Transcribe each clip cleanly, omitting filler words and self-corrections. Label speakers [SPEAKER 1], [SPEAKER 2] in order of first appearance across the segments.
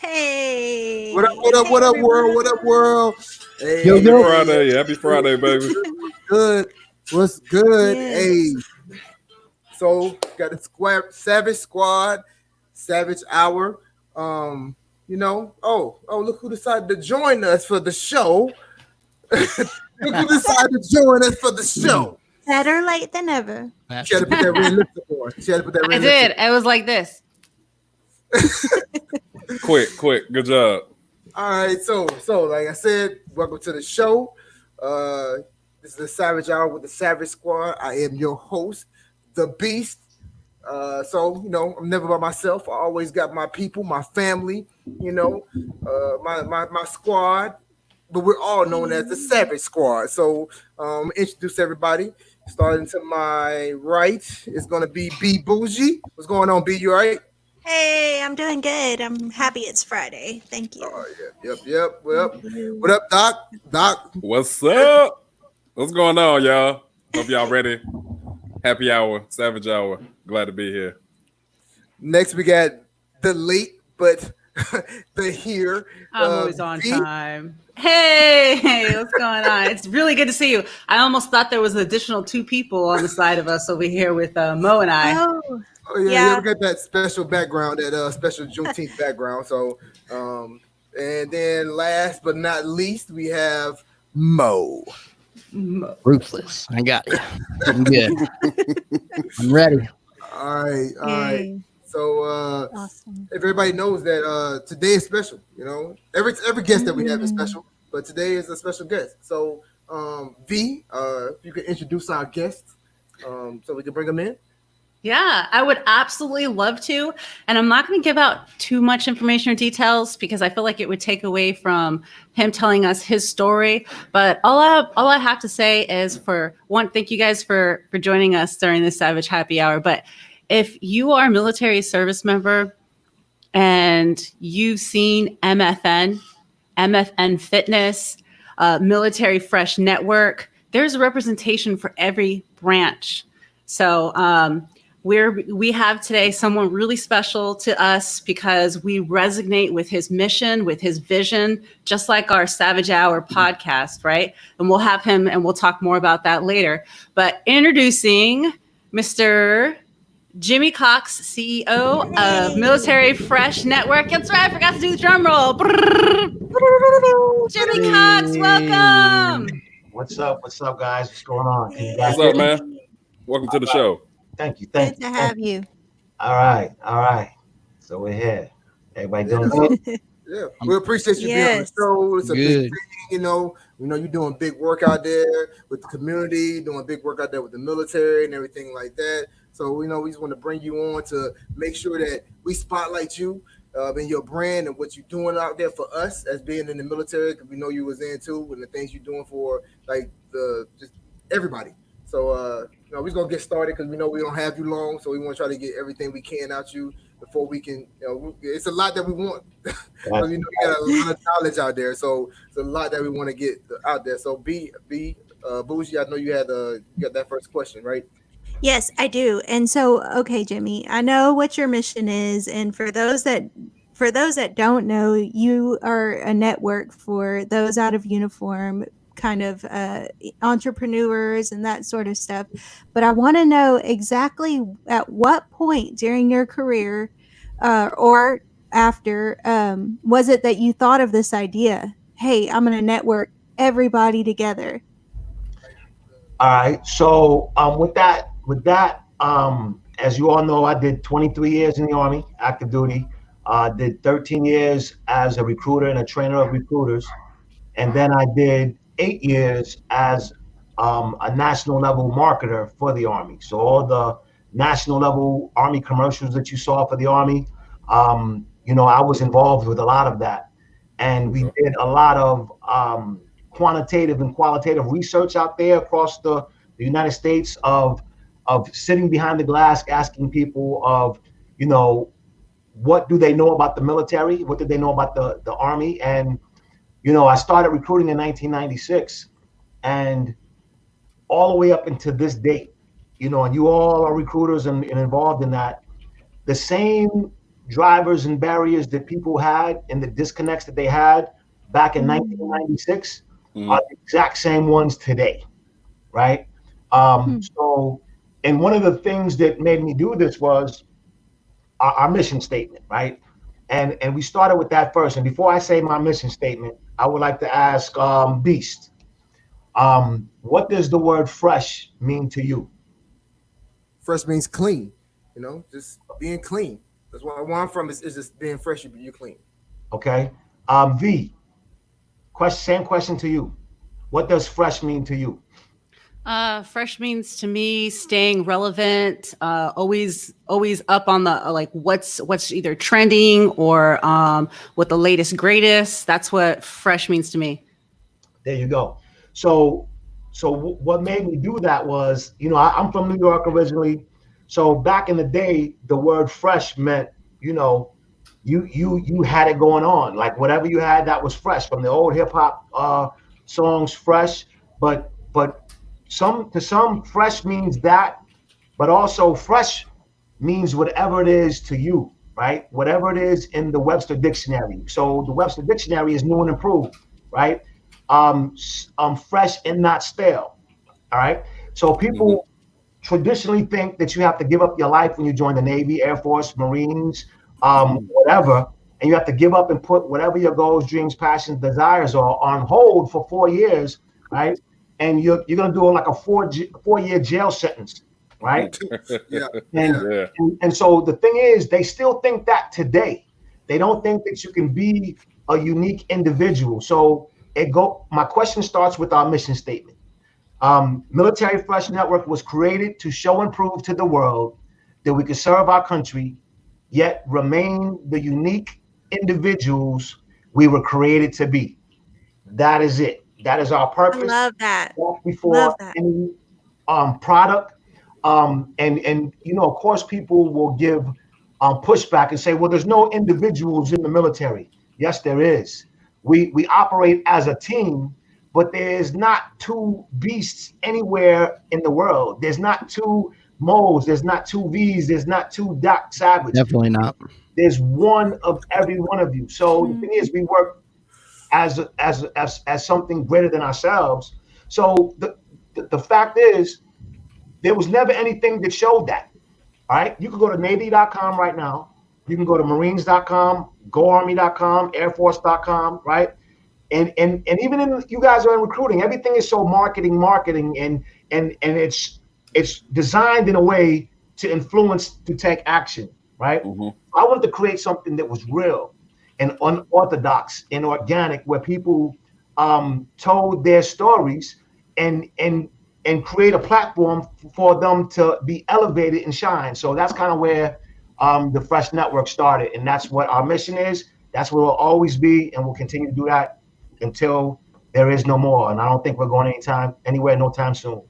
[SPEAKER 1] Hey.
[SPEAKER 2] What up, what up,
[SPEAKER 1] Hey,
[SPEAKER 2] what up,
[SPEAKER 1] everyone.
[SPEAKER 2] world? What up, world? Hey,
[SPEAKER 3] Yo,
[SPEAKER 4] Happy
[SPEAKER 3] yo.
[SPEAKER 4] Friday. Happy Friday, baby.
[SPEAKER 2] good. What's good?
[SPEAKER 1] Yes.
[SPEAKER 2] Hey, so got the Savage Squad, Savage Hour. Look who decided to join us for the show. Look who decided to join us for the show.
[SPEAKER 1] Better late than never.
[SPEAKER 2] She had to put that red lipstick on. She had to put that
[SPEAKER 5] I
[SPEAKER 2] red
[SPEAKER 5] did.
[SPEAKER 2] lipstick.
[SPEAKER 5] It was like this.
[SPEAKER 4] Quick. Good job.
[SPEAKER 2] All right, so like I said, welcome to the show. This is the Savage Hour with the Savage Squad. I am your host, the Beast. I'm never by myself. I always got my people, my family, my squad. But we're all known as the Savage Squad. So introduce everybody. Starting to my right is gonna be B Bougie. What's going on, B? You all right?
[SPEAKER 1] Hey, I'm doing good. I'm happy it's Friday. Thank you.
[SPEAKER 2] Oh yeah, yep. What up, Doc? Doc.
[SPEAKER 4] What's up? What's going on, y'all? Hope y'all ready. Happy hour, Savage Hour. Glad to be here.
[SPEAKER 2] Next we got the late but the here.
[SPEAKER 5] I'm always on
[SPEAKER 2] V.
[SPEAKER 5] time. Hey, what's going on? It's really good to see you. I almost thought there was an additional 2 people on the side of us over here with Mo and I.
[SPEAKER 2] Oh yeah, we got that special background, that special Juneteenth background. So, and then last but not least, we have Mo.
[SPEAKER 3] Ruthless. I got you. I'm good. I'm ready.
[SPEAKER 2] All right.
[SPEAKER 1] Yay.
[SPEAKER 2] So,
[SPEAKER 1] Awesome.
[SPEAKER 2] everybody knows that today is special. You know, every guest that we have is special, but today is a special guest. So, V, if you could introduce our guests, so we can bring them in.
[SPEAKER 5] Yeah, I would absolutely love to. And I'm not going to give out too much information or details because I feel like it would take away from him telling us his story. But all I have to say is, for one, thank you guys for joining us during this Savage Happy Hour. But if you are a military service member and you've seen MFN Fitness, Military Fresh Network, there's a representation for every branch. So, we have today someone really special to us because we resonate with his mission, with his vision, just like our Savage Hour podcast, right? And we'll have him and we'll talk more about that later. But introducing Mr. Jimmy Cox, CEO of Military Fresh Network. That's right, I forgot to do the drum roll. Jimmy Cox, welcome.
[SPEAKER 6] What's up, guys? What's going on? Can you guys
[SPEAKER 4] What's up, man? Welcome to the show.
[SPEAKER 6] Thank you.
[SPEAKER 1] Good to have you.
[SPEAKER 6] All right. So we're here. Everybody doing good?
[SPEAKER 2] Yeah, we appreciate you being on the
[SPEAKER 1] Yes.
[SPEAKER 2] show. It's a big
[SPEAKER 3] Good.
[SPEAKER 2] thing, you know. We know you're doing big work out there with the community, doing big work out there with the military and everything like that. So we just want to bring you on to make sure that we spotlight you and your brand and what you're doing out there for us as being in the military, because we know you was in too, and the things you're doing for like just everybody. So we're just gonna get started because we know we don't have you long, so we want to try to get everything we can out you before we can. It's a lot that we want. So, you got a lot of knowledge out there, so it's a lot that we want to get out there. So B Bougie, I know you got that first question, right?
[SPEAKER 1] Yes, I do. And so, okay, Jimmy, I know what your mission is, and for those that don't know, you are a network for those out of uniform, kind of entrepreneurs and that sort of stuff. But I want to know exactly at what point during your career or after was it that you thought of this idea? Hey, I'm going to network everybody together.
[SPEAKER 6] All right. So with that, as you all know, I did 23 years in the Army, active duty. Did 13 years as a recruiter and a trainer of recruiters. And then I did 8 years as a national level marketer for the Army. So all the national level Army commercials that you saw for the Army, I was involved with a lot of that. And we did a lot of quantitative and qualitative research out there across the United States of sitting behind the glass, asking people of, what do they know about the military? What did they know about the Army? And, I started recruiting in 1996 and all the way up into this date, and you all are recruiters and involved in that. The same drivers and barriers that people had and the disconnects that they had back in 1996 are the exact same ones today, right? So, and one of the things that made me do this was our mission statement, right? And we started with that first. And before I say my mission statement, I would like to ask Beast, what does the word fresh mean to you?
[SPEAKER 2] Fresh means clean, you know, just being clean. That's where I'm from is just being fresh, you're clean.
[SPEAKER 6] Okay. V, same question to you. What does fresh mean to you?
[SPEAKER 5] Fresh means to me staying relevant, always up on the like what's either trending or what the latest greatest. That's what fresh means to me.
[SPEAKER 6] There you go. So what made me do that was, you know, I'm from New York originally. So back in the day, the word fresh meant, you know, you had it going on. Like whatever you had that was fresh, from the old hip hop songs, fresh. But to some fresh means that, but also fresh means whatever it is to you, right? Whatever it is in the Webster Dictionary. So the Webster Dictionary is new and improved, right? Fresh and not stale. All right. So people traditionally think that you have to give up your life when you join the Navy, Air Force, Marines, whatever, and you have to give up and put whatever your goals, dreams, passions, desires are on hold for 4 years, right? And you're gonna do like a 4-year jail sentence, right?
[SPEAKER 2] Yeah.
[SPEAKER 6] And so the thing is, they still think that today. They don't think that you can be a unique individual. So my question starts with our mission statement. Military Fresh Network was created to show and prove to the world that we can serve our country, yet remain the unique individuals we were created to be. That is it. That is our purpose.
[SPEAKER 1] I love that.
[SPEAKER 6] Before any product. And you know, of course, people will give pushback and say, well, there's no individuals in the military. Yes, there is. We operate as a team, but there's not two beasts anywhere in the world. There's not two Mo's, there's not two V's, there's not two Doc Savage.
[SPEAKER 3] Definitely not.
[SPEAKER 6] There's one of every one of you. So the thing is, we work as something greater than ourselves. So the fact is, there was never anything that showed that. All right, you can go to Navy.com right now. You can go to Marines.com, GoArmy.com, AirForce.com, right? And even in you guys are in recruiting, everything is so marketing, and it's designed in a way to influence, to take action, right? I wanted to create something that was real and unorthodox and organic, where people told their stories and create a platform for them to be elevated and shine. So that's kind of where the Fresh Network started, and that's what our mission is. That's what we'll always be, and we'll continue to do that until there is no more. And I don't think we're going anywhere, no time soon.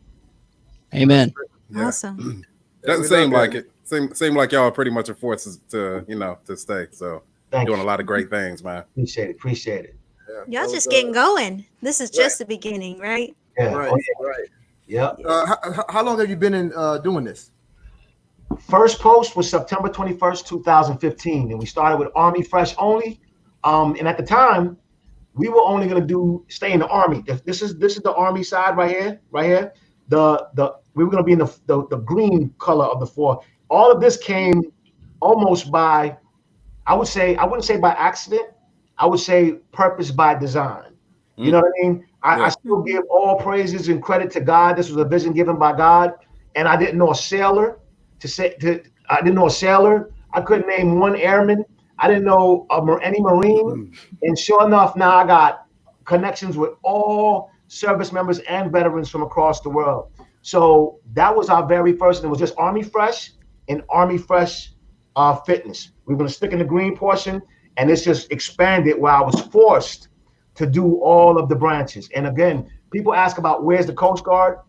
[SPEAKER 3] Amen.
[SPEAKER 1] Awesome.
[SPEAKER 4] Doesn't seem like it. Seem like y'all are pretty much a force to stay. So
[SPEAKER 6] Thank
[SPEAKER 4] doing
[SPEAKER 6] you.
[SPEAKER 4] a lot of great things, man.
[SPEAKER 6] Appreciate it.
[SPEAKER 1] Y'all just getting going. This is just the beginning, right?
[SPEAKER 6] Yeah.
[SPEAKER 2] Right,
[SPEAKER 6] Oh, yeah.
[SPEAKER 2] right.
[SPEAKER 6] Yep.
[SPEAKER 2] How long have you been in doing this?
[SPEAKER 6] First post was September 21st, 2015, and we started with Army Fresh only. And at the time, we were only going to stay in the Army. This is the Army side right here. We were going to be in the green color of the 4. All of this came almost by, I wouldn't say by accident. I would say purpose by design. You know what I mean? I still give all praises and credit to God. This was a vision given by God, and I didn't know a sailor. I didn't know a sailor. I couldn't name one airman. I didn't know any Marine. And sure enough, now I got connections with all service members and veterans from across the world. So that was our very first, and it was just Army Fresh and Army Fresh Fitness. We were going to stick in the green portion, and it's just expanded where I was forced to do all of the branches. And again, people ask about where's the Coast Guard,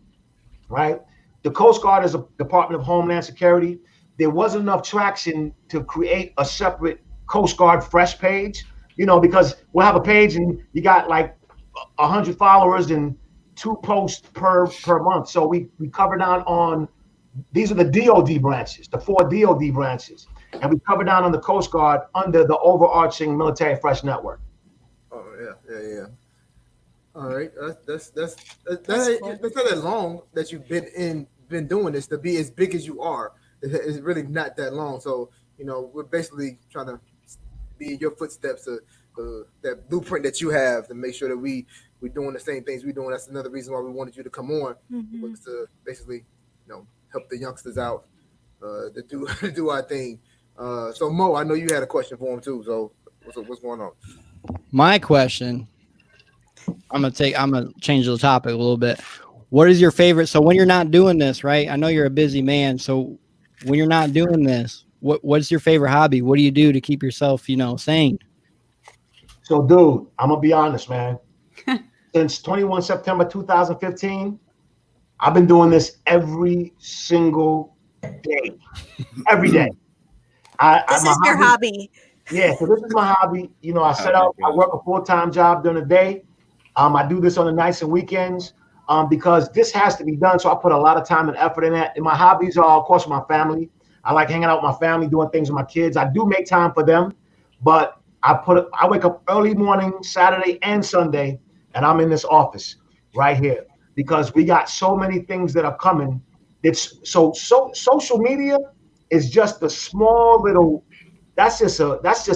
[SPEAKER 6] right? The Coast Guard is a Department of Homeland Security. There wasn't enough traction to create a separate Coast Guard Fresh page, because we'll have a page and you got like 100 followers and 2 posts per month. So we cover down on, these are the DOD branches, the 4 DOD branches. and we cover down on the Coast Guard under the overarching Military Fresh Network.
[SPEAKER 2] Oh yeah. All right, that's
[SPEAKER 1] That's cool.
[SPEAKER 2] not that long that you've been doing this to be as big as you are. It's really not that long. So we're basically trying to be in your footsteps, that blueprint that you have to make sure that we're doing the same things we're doing. That's another reason why we wanted you to come on, was to basically help the youngsters out, to do our thing. So Mo, I know you had a question for him too. So what's going on?
[SPEAKER 3] My question, I'm gonna change the topic a little bit. What is your favorite? So when you're not doing this, right? I know you're a busy man. So when you're not doing this, what's your favorite hobby? What do you do to keep yourself, sane?
[SPEAKER 6] So, dude, I'm gonna be honest, man. Since 21 September 2015, I've been doing this every single day. Every day.
[SPEAKER 1] This is your hobby.
[SPEAKER 6] Yeah, so this is my hobby. I work a full-time job during the day. I do this on the nights and weekends because this has to be done. So I put a lot of time and effort in that. And my hobbies are, of course, my family. I like hanging out with my family, doing things with my kids. I do make time for them, but I wake up early morning, Saturday and Sunday, and I'm in this office right here because we got so many things that are coming. It's so social media is just a small little. That's just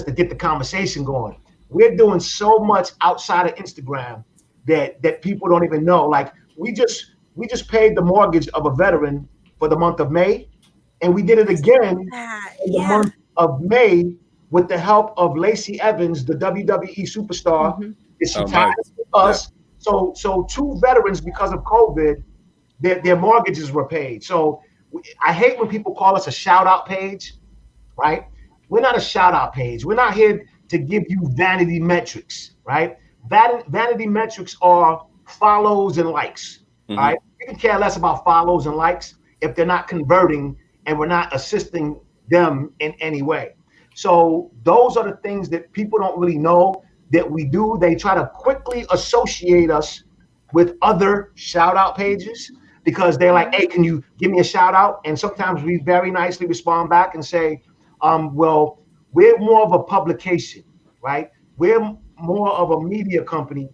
[SPEAKER 6] to get the conversation going. We're doing so much outside of Instagram that people don't even know. Like we just paid the mortgage of a veteran for the month of May, and we did it again in the month of May with the help of Lacey Evans, the WWE superstar. She tied us. Yeah. So two veterans, because of COVID, their mortgages were paid. So I hate when people call us a shout out page, right? We're not a shout out page. We're not here to give you vanity metrics, right? Vanity metrics are follows and likes, right? You can care less about follows and likes if they're not converting and we're not assisting them in any way. So those are the things that people don't really know that we do. They try to quickly associate us with other shout out pages because they're like, hey, can you give me a shout out? And sometimes we very nicely respond back and say, well, we're more of a publication, right? We're more of a media company.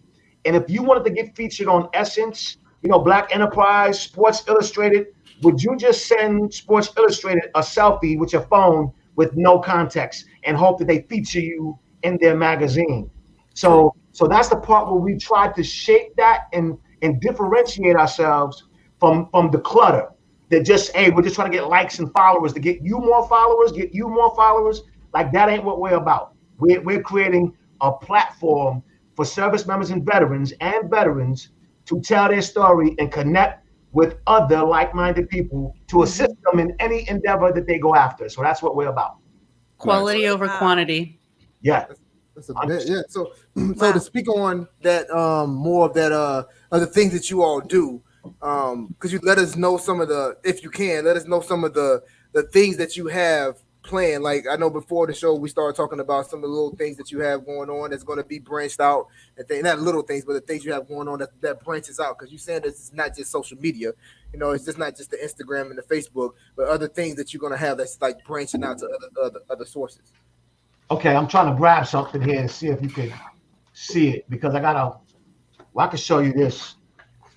[SPEAKER 6] And if you wanted to get featured on Essence, Black Enterprise, Sports Illustrated, would you just send Sports Illustrated a selfie with your phone with no context and hope that they feature you in their magazine? So that's the part where we try to shape that and differentiate ourselves from the clutter that just, hey, we're just trying to get likes and followers to get you more followers. Like that ain't what we're about. We're creating a platform for service members and veterans to tell their story and connect with other like-minded people to assist them in any endeavor that they go after. So that's what we're about.
[SPEAKER 5] Quality over quantity.
[SPEAKER 6] Yeah.
[SPEAKER 2] That's a bit, yeah. So to speak on that, more of that, of the things that you all do, could you let us know some of the, if you can, let us know some of the things that you have planned? Like I know before the show we started talking about some of the little things that you have going on that's going to be branched out, and not little things, but the things you have going on that branches out. Because you're saying this is not just social media, it's just not just the Instagram and the Facebook, but other things that you're going to have that's like branching out to other sources.
[SPEAKER 6] Okay, I'm trying to grab something here and see if you can see it because I can show you this.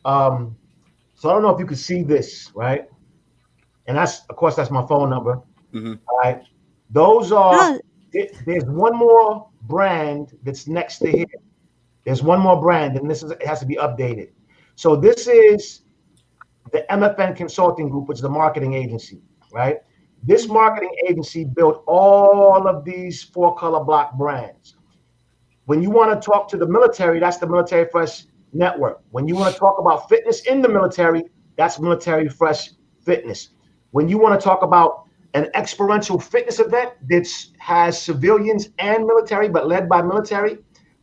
[SPEAKER 6] So I don't know if you can see this, right? And that's my phone number. All right. Those are, there's one more brand that's next to here. There's one more brand, and it has to be updated. So this is the MFN Consulting Group, which is the marketing agency, right? This marketing agency built all of these 4-color block brands. When you want to talk to the military, that's the Military Fresh Network. When you want to talk about fitness in the military, that's Military Fresh Fitness. When you want to talk about an experiential fitness event that has civilians and military, but led by military,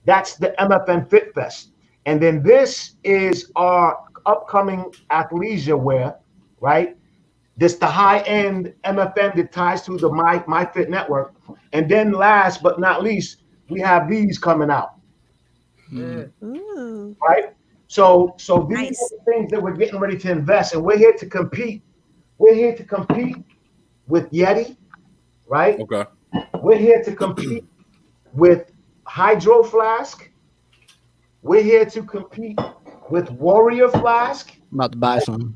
[SPEAKER 6] that's the MFN Fit Fest. And then this is our upcoming athleisure wear, right? This the high-end MFN that ties to the My Fit Network. And then last but not least, we have these coming out.
[SPEAKER 1] Ooh.
[SPEAKER 6] Right? So these
[SPEAKER 1] Nice.
[SPEAKER 6] are the things that we're getting ready to invest, and we're here to compete. We're here to compete with Yeti. right?
[SPEAKER 4] Okay.
[SPEAKER 6] We're here to compete with Hydro Flask. We're here to compete with Warrior Flask.
[SPEAKER 3] I'm about to buy some.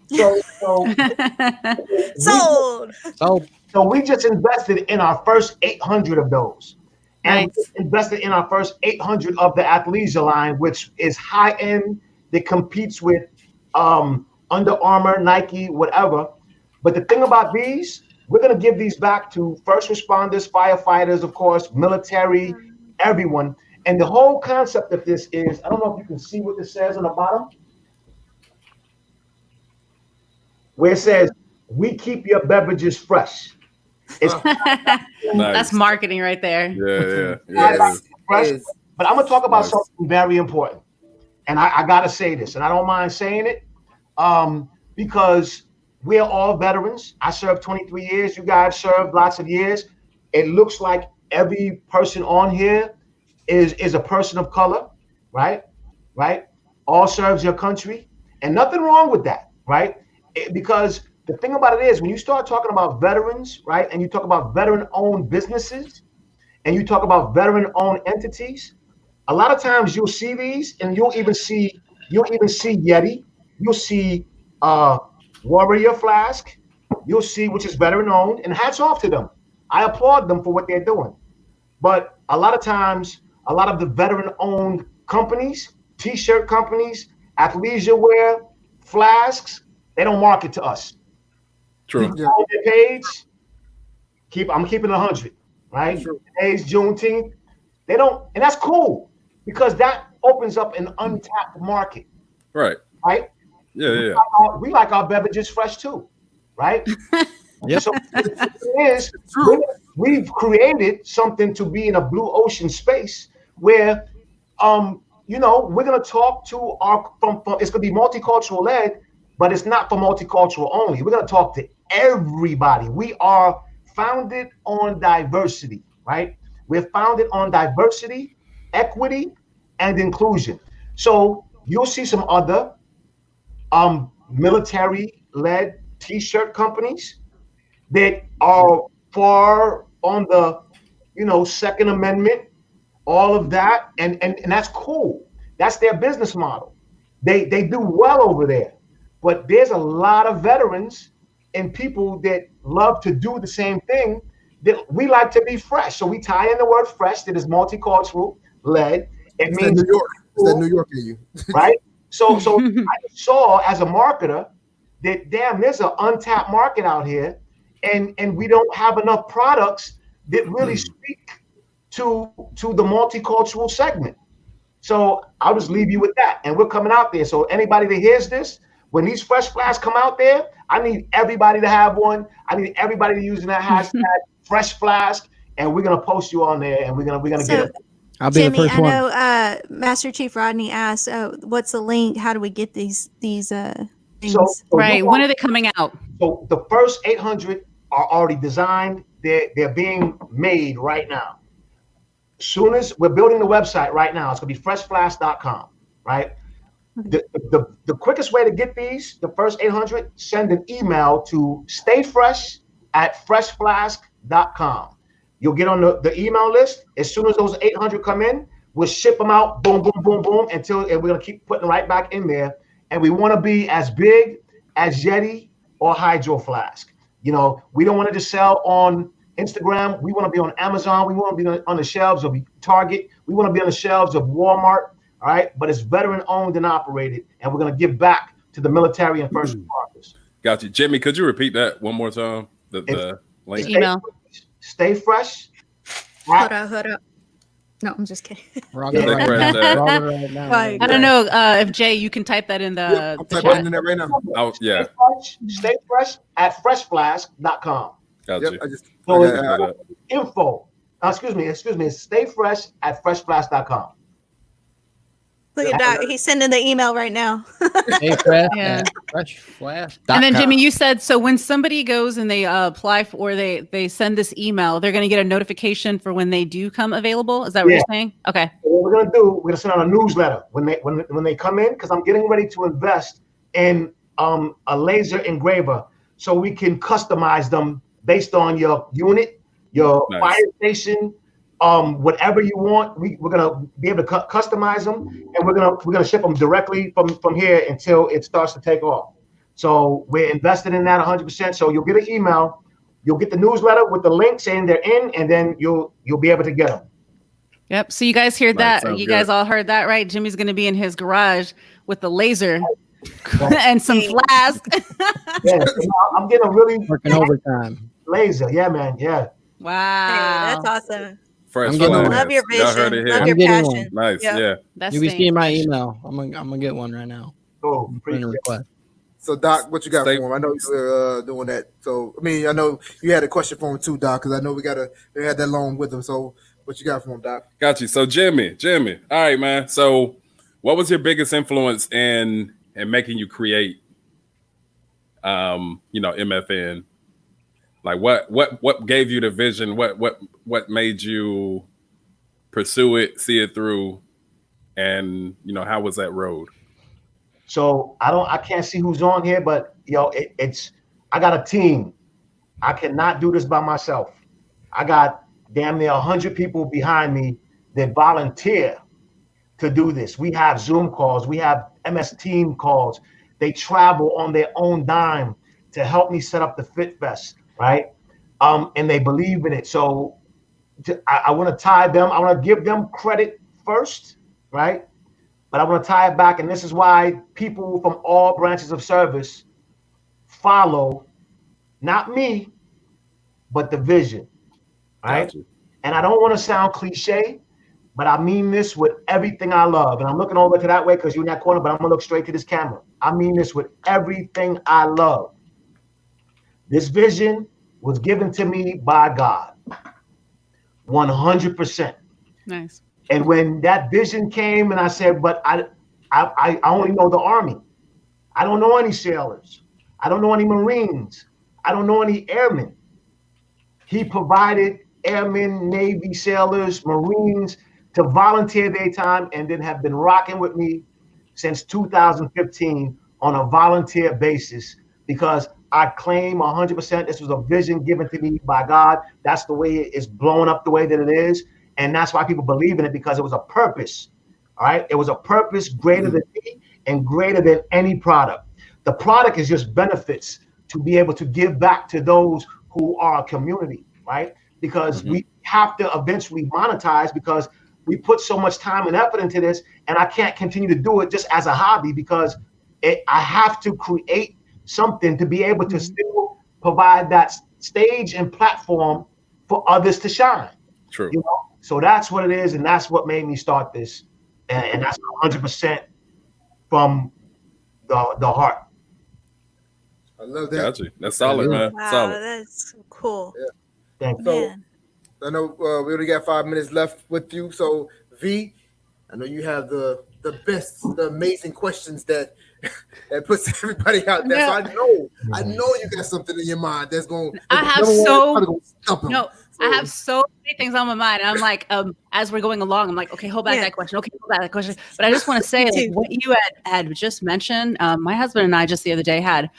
[SPEAKER 6] So
[SPEAKER 1] Sold.
[SPEAKER 3] So
[SPEAKER 6] we just invested in our first 800 of those. And
[SPEAKER 5] Nice.
[SPEAKER 6] we invested in our first 800 of the Athleisure line, which is high end, that competes with Under Armour, Nike, whatever. But the thing about these, we're going to give these back to first responders, firefighters, of course, military, everyone. And the whole concept of this is, I don't know if you can see what this says on the bottom, where it says, "We keep your beverages fresh." It's
[SPEAKER 4] Nice.
[SPEAKER 5] That's marketing right there.
[SPEAKER 4] Yeah.
[SPEAKER 6] fresh.
[SPEAKER 2] Yes.
[SPEAKER 6] But I'm gonna talk about
[SPEAKER 4] Nice.
[SPEAKER 6] something very important, and I gotta say this, and I don't mind saying it, because we're all veterans. I served 23 years. You guys served lots of years. It looks like every person on here is a person of color, right? Right? All serves your country, and nothing wrong with that, right? Because the thing about it is, when you start talking about veterans, right, and you talk about veteran-owned businesses, and you talk about veteran-owned entities, a lot of times you'll see these, and you'll even see Yeti, you'll see Warrior Flask, you'll see, which is veteran-owned, and hats off to them. I applaud them for what they're doing. But a lot of times, a lot of the veteran-owned companies, t-shirt companies, athleisure wear, flasks, they don't market to us.
[SPEAKER 4] True.
[SPEAKER 6] On their page, I'm keeping 100, right?
[SPEAKER 2] True.
[SPEAKER 6] Today's Juneteenth. They don't, and that's cool because that opens up an untapped market,
[SPEAKER 4] Right.
[SPEAKER 6] right?
[SPEAKER 4] Yeah.
[SPEAKER 6] We like our beverages fresh too, right?
[SPEAKER 3] Yep.
[SPEAKER 6] So it is
[SPEAKER 2] True.
[SPEAKER 6] we've created something to be in a blue ocean space where, we're gonna talk to our from it's gonna be multicultural led, but it's not for multicultural only. We're gonna talk to everybody. We are founded on diversity, right? We're founded on diversity, equity, and inclusion. So you'll see some other military-led t-shirt companies that are far on the, Second Amendment, all of that, and that's cool. That's their business model. They do well over there. But there's a lot of veterans and people that love to do the same thing that we like to be fresh. So we tie in the word fresh that is multicultural led. It
[SPEAKER 2] It's that
[SPEAKER 6] means
[SPEAKER 2] New York. It's that New York in you.
[SPEAKER 6] right? So I saw as a marketer that damn, there's an untapped market out here, and we don't have enough products that really speak to the multicultural segment. So I'll just leave you with that, and we're coming out there. So anybody that hears this, when these fresh flasks come out there, I need everybody to have one. I need everybody to use that hashtag fresh flask, and we're gonna post you on there, and we're gonna get it.
[SPEAKER 3] I'll be
[SPEAKER 1] Jimmy,
[SPEAKER 3] the first
[SPEAKER 1] I
[SPEAKER 3] one.
[SPEAKER 1] know Master Chief Rodney asked, what's the link? How do we get these things?
[SPEAKER 6] So
[SPEAKER 5] Right. When are they coming out?
[SPEAKER 6] So the first 800 are already designed. They're being made right now. Soon as we're building the website right now, it's gonna be freshflask.com, right? The quickest way to get these, the first 800, send an email to stayfresh@freshflask.com. You'll get on the email list. As soon as those 800 come in, we'll ship them out, boom, boom, boom, boom, and we're gonna keep putting right back in there. And we want to be as big as Yeti or Hydro Flask. We don't want to just sell on Instagram. We want to be on Amazon. We want to be on the shelves of Target. We want to be on the shelves of Walmart. All right, but it's veteran owned and operated, and we're going to give back to the military and first responders.
[SPEAKER 4] Got you. Jimmy, could you repeat that one more time? The link.
[SPEAKER 5] Email.
[SPEAKER 6] Stay fresh.
[SPEAKER 1] Hold up. No, I'm just kidding.
[SPEAKER 3] We're all
[SPEAKER 4] Yeah,
[SPEAKER 3] good
[SPEAKER 4] right there.
[SPEAKER 3] right now.
[SPEAKER 1] Right.
[SPEAKER 5] I don't know if Jay, you can type that in the,
[SPEAKER 2] I'm
[SPEAKER 5] the
[SPEAKER 2] typing
[SPEAKER 5] chat.
[SPEAKER 2] in there right now.
[SPEAKER 4] Oh, yeah.
[SPEAKER 6] Stay fresh at freshflask.com.
[SPEAKER 4] Got
[SPEAKER 2] Yep,
[SPEAKER 4] you.
[SPEAKER 2] I just
[SPEAKER 6] So
[SPEAKER 2] I got-
[SPEAKER 6] info. Excuse me. Stay fresh at freshflask.com.
[SPEAKER 1] Look at that. He's sending the email right now.
[SPEAKER 3] Stay fresh.
[SPEAKER 5] Yeah.
[SPEAKER 3] Freshflask.
[SPEAKER 5] And then Jimmy, you said, so when somebody goes and they apply for, or they send this email, they're going to get a notification for when they do come available. Is that what
[SPEAKER 6] Yeah.
[SPEAKER 5] you're saying? Okay.
[SPEAKER 6] So what we're gonna do, we're gonna send out a newsletter when they come in, because I'm getting ready to invest in a laser engraver so we can customize them based on your unit, your
[SPEAKER 4] Nice.
[SPEAKER 6] fire station, whatever you want. We're gonna be able to customize them, and we're gonna ship them directly from here until it starts to take off. So we're invested in that 100%. So you'll get an email, you'll get the newsletter with the link saying they're in, and then you'll be able to get them.
[SPEAKER 5] Yep. So you guys hear
[SPEAKER 4] Right,
[SPEAKER 5] that?
[SPEAKER 4] sounds
[SPEAKER 5] You
[SPEAKER 4] good.
[SPEAKER 5] guys all heard that, right? Jimmy's going to be in his garage with the laser and some flask.
[SPEAKER 6] Yeah, I'm getting a really
[SPEAKER 3] Working overtime.
[SPEAKER 6] laser. Yeah, man. Yeah.
[SPEAKER 5] Wow.
[SPEAKER 1] Hey, that's awesome.
[SPEAKER 4] Fresh
[SPEAKER 3] I'm getting
[SPEAKER 4] flash.
[SPEAKER 3] one.
[SPEAKER 1] Love your
[SPEAKER 4] Y'all heard
[SPEAKER 1] vision.
[SPEAKER 4] it
[SPEAKER 1] Love
[SPEAKER 4] here.
[SPEAKER 1] your
[SPEAKER 3] I'm getting
[SPEAKER 1] passion.
[SPEAKER 4] Nice.
[SPEAKER 1] Yeah.
[SPEAKER 4] Yeah.
[SPEAKER 5] That's
[SPEAKER 3] You'll be
[SPEAKER 5] staying
[SPEAKER 3] seeing my
[SPEAKER 5] fresh.
[SPEAKER 3] email. I'm gonna get one right now.
[SPEAKER 6] Cool.
[SPEAKER 3] Put in a
[SPEAKER 6] Appreciate it.
[SPEAKER 3] request.
[SPEAKER 2] So, Doc, what you got
[SPEAKER 4] Stay-
[SPEAKER 2] for him? I know you were doing that. So, I mean, I know you had a question for him too, Doc, because I know we had that long with him. So, what you got for him, Doc?
[SPEAKER 4] Got you. So Jimmy. All right, man. So what was your biggest influence in making you create MFN? Like what gave you the vision? What made you pursue it, see it through, and how was that road?
[SPEAKER 6] So I can't see who's on here, but I got a team. I cannot do this by myself. I got damn near 100 people behind me that volunteer to do this. We have Zoom calls, we have MS Team calls. They travel on their own dime to help me set up the Fit Fest, right? And they believe in it. So I want to tie them. I want to give them credit first, right? But I want to tie it back, and this is why people from all branches of service follow, not me, but the vision, right?
[SPEAKER 4] Got you.
[SPEAKER 6] And I don't want to sound cliche, but I mean this with everything I love. And I'm looking over to that way because you're in that corner, but I'm going to look straight to this camera. I mean this with everything I love. This vision was given to me by God, 100%.
[SPEAKER 5] Nice.
[SPEAKER 6] And when that vision came and I said, but I only know the Army. I don't know any sailors. I don't know any Marines. I don't know any airmen. He provided airmen, Navy, sailors, Marines to volunteer their time and then have been rocking with me since 2015 on a volunteer basis because I claim 100% this was a vision given to me by God. That's the way it's blown up the way that it is. And that's why people believe in it, because it was a purpose. All right. It was a purpose greater than me and greater than any product. The product is just benefits to be able to give back to those who are a community, right? Because we have to eventually monetize because we put so much time and effort into this, and I can't continue to do it just as a hobby because I have to create something to be able to still provide that stage and platform for others to shine.
[SPEAKER 4] True.
[SPEAKER 6] You know? So that's what it is, and that's what made me start this, and that's 100% from the heart.
[SPEAKER 2] I love that.
[SPEAKER 4] Got you. That's solid, man.
[SPEAKER 1] Wow,
[SPEAKER 4] Solid.
[SPEAKER 1] that's cool.
[SPEAKER 6] Thank you.
[SPEAKER 2] So,
[SPEAKER 1] Man.
[SPEAKER 2] I know we only got 5 minutes left with you. So, V, I know you have the best, the amazing questions that puts everybody out there. So I know you got something in your mind that's going.
[SPEAKER 5] I have
[SPEAKER 2] stump 'em.
[SPEAKER 5] I have so many things on my mind. I'm like, as we're going along, I'm like, okay, hold back
[SPEAKER 1] Yeah.
[SPEAKER 5] that question. Okay, hold back that question. But I just want to say,
[SPEAKER 1] Me
[SPEAKER 5] like,
[SPEAKER 1] too.
[SPEAKER 5] what you had just mentioned. My husband and I just the other day had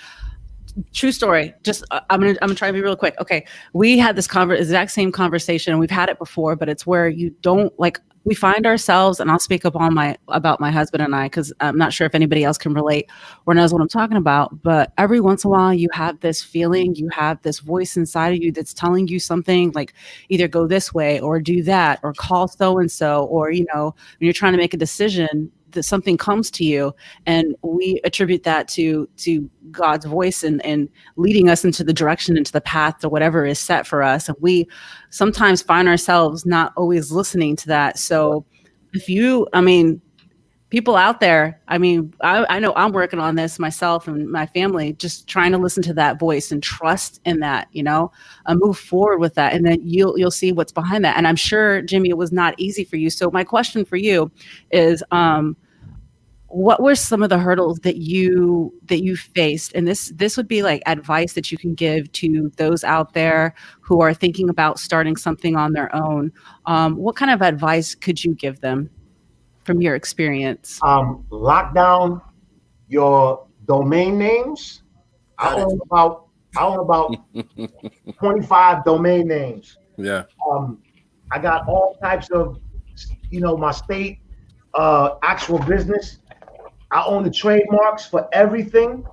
[SPEAKER 5] true story. Just I'm gonna try to be real quick. Okay, we had this exact same conversation, and we've had it before, but it's where you don't like. We find ourselves, and I'll speak up about my husband and I, because I'm not sure if anybody else can relate or knows what I'm talking about. But every once in a while, you have this feeling, you have this voice inside of you that's telling you something, like either go this way or do that, or call so and so, or when you're trying to make a decision, that something comes to you, and we attribute that to God's voice and leading us into the direction, into the path to whatever is set for us. And we sometimes find ourselves not always listening to that. So people out there, I know I'm working on this myself and my family, just trying to listen to that voice and trust in that, move forward with that. And then you'll see what's behind that. And I'm sure, Jimmy, it was not easy for you. So my question for you is, what were some of the hurdles that you faced? And this would be like advice that you can give to those out there who are thinking about starting something on their own. What kind of advice could you give them from your experience?
[SPEAKER 6] Lock down your domain names. I own about I own about 25 domain names.
[SPEAKER 4] Yeah.
[SPEAKER 6] I got all types of, my state actual business. I own the trademarks for everything.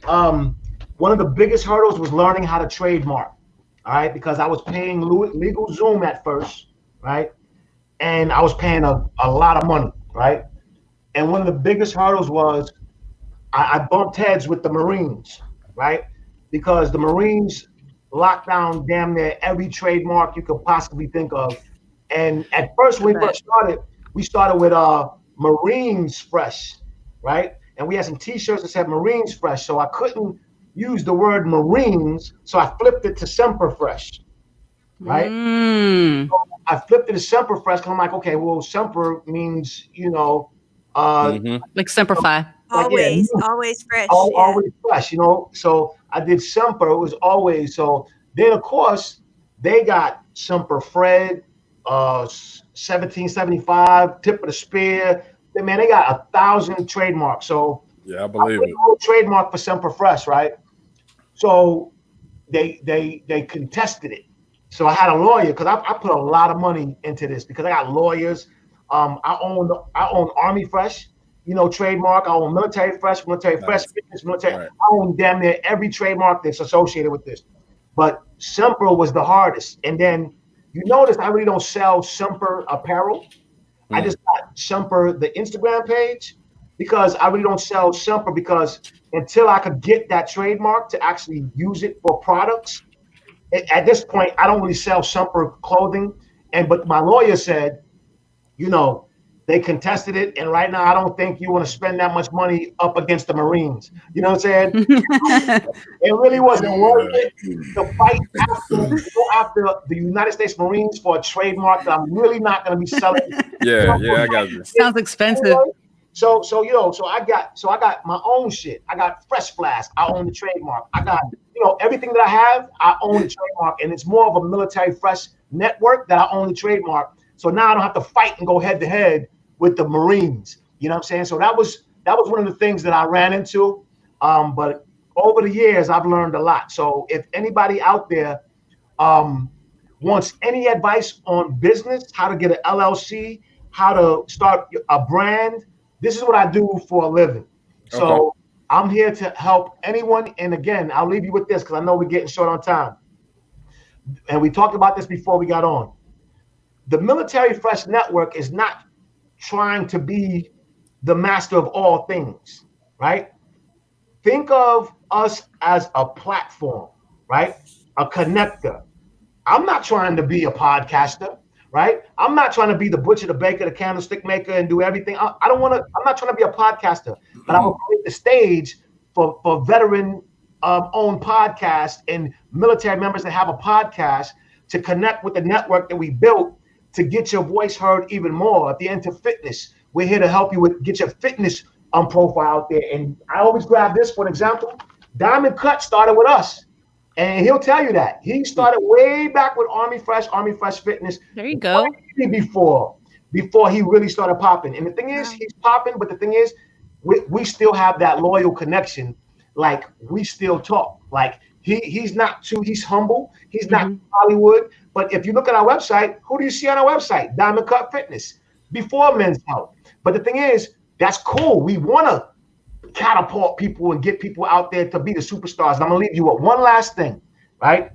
[SPEAKER 6] One of the biggest hurdles was learning how to trademark. All right, because I was paying LegalZoom at first, right? And I was paying a lot of money, right? And one of the biggest hurdles was I bumped heads with the Marines, right? Because the Marines locked down damn near every trademark you could possibly think of. And at first, when we first started, we started with Marines Fresh, right? And we had some T-shirts that said Marines Fresh, so I couldn't use the word Marines, so I flipped it to Semper Fresh, right? So I flipped it to Semper Fresh because I'm like, okay, well, Semper means,
[SPEAKER 5] like Semperfi.
[SPEAKER 1] Always fresh.
[SPEAKER 6] Always fresh, So I did Semper. It was always. So then, of course, they got Semper Fred, 1775, Tip of the Spear. Man, they got 1,000 trademarks. So
[SPEAKER 4] yeah, I believe it.
[SPEAKER 6] Trademark for Semper Fresh, right? So they contested it. So I had a lawyer because I put a lot of money into this because I got lawyers. I own Army Fresh, trademark. I own Military Fresh, Military Fresh Fitness, Military.
[SPEAKER 4] Right.
[SPEAKER 6] I own damn near every trademark that's associated with this. But Semper was the hardest. And then you notice I really don't sell Semper apparel. I just got Semper the Instagram page because I really don't sell Semper because until I could get that trademark to actually use it for products, at this point I don't really sell Semper clothing. But my lawyer said, they contested it, and right now I don't think you want to spend that much money up against the Marines. You know what I'm saying? It really wasn't worth it to fight after the United States Marines for a trademark that I'm really not going to be selling.
[SPEAKER 4] Yeah, I got you.
[SPEAKER 5] Sounds expensive.
[SPEAKER 6] So I got my own shit. I got Fresh Flask. I own the trademark. I got everything that I have. I own the trademark, and it's more of a Military Fresh network that I own the trademark. So now I don't have to fight and go head to head with the Marines. You know what I'm saying? So that was one of the things that I ran into. But over the years, I've learned a lot. So if anybody out there wants any advice on business, how to get an LLC, how to start a brand, this is what I do for a living. So I'm here to help anyone. And again, I'll leave you with this because I know we're getting short on time. And we talked about this before we got on. The Military Fresh Network is not trying to be the master of all things, right? Think of us as a platform, right? A connector. I'm not trying to be a podcaster, right? I'm not trying to be the butcher, the baker, the candlestick maker, and do everything. I'm not trying to be a podcaster, but I will create the stage for veteran owned podcasts and military members that have a podcast to connect with the network that we built to get your voice heard even more. If you're into fitness, we're here to help you get your fitness profile out there. And I always grab this for an example. Diamond Cut started with us, and he'll tell you that. He started way back with Army Fresh Fitness.
[SPEAKER 5] There you go.
[SPEAKER 6] Before he really started popping. And the thing is, he's popping, but the thing is, we still have that loyal connection. Like, we still talk. Like, he's humble. He's not Hollywood. But if you look at our website, who do you see on our website? Diamond Cut Fitness, before Men's Health. But the thing is, that's cool. We want to catapult people and get people out there to be the superstars. And I'm going to leave you with one last thing, right?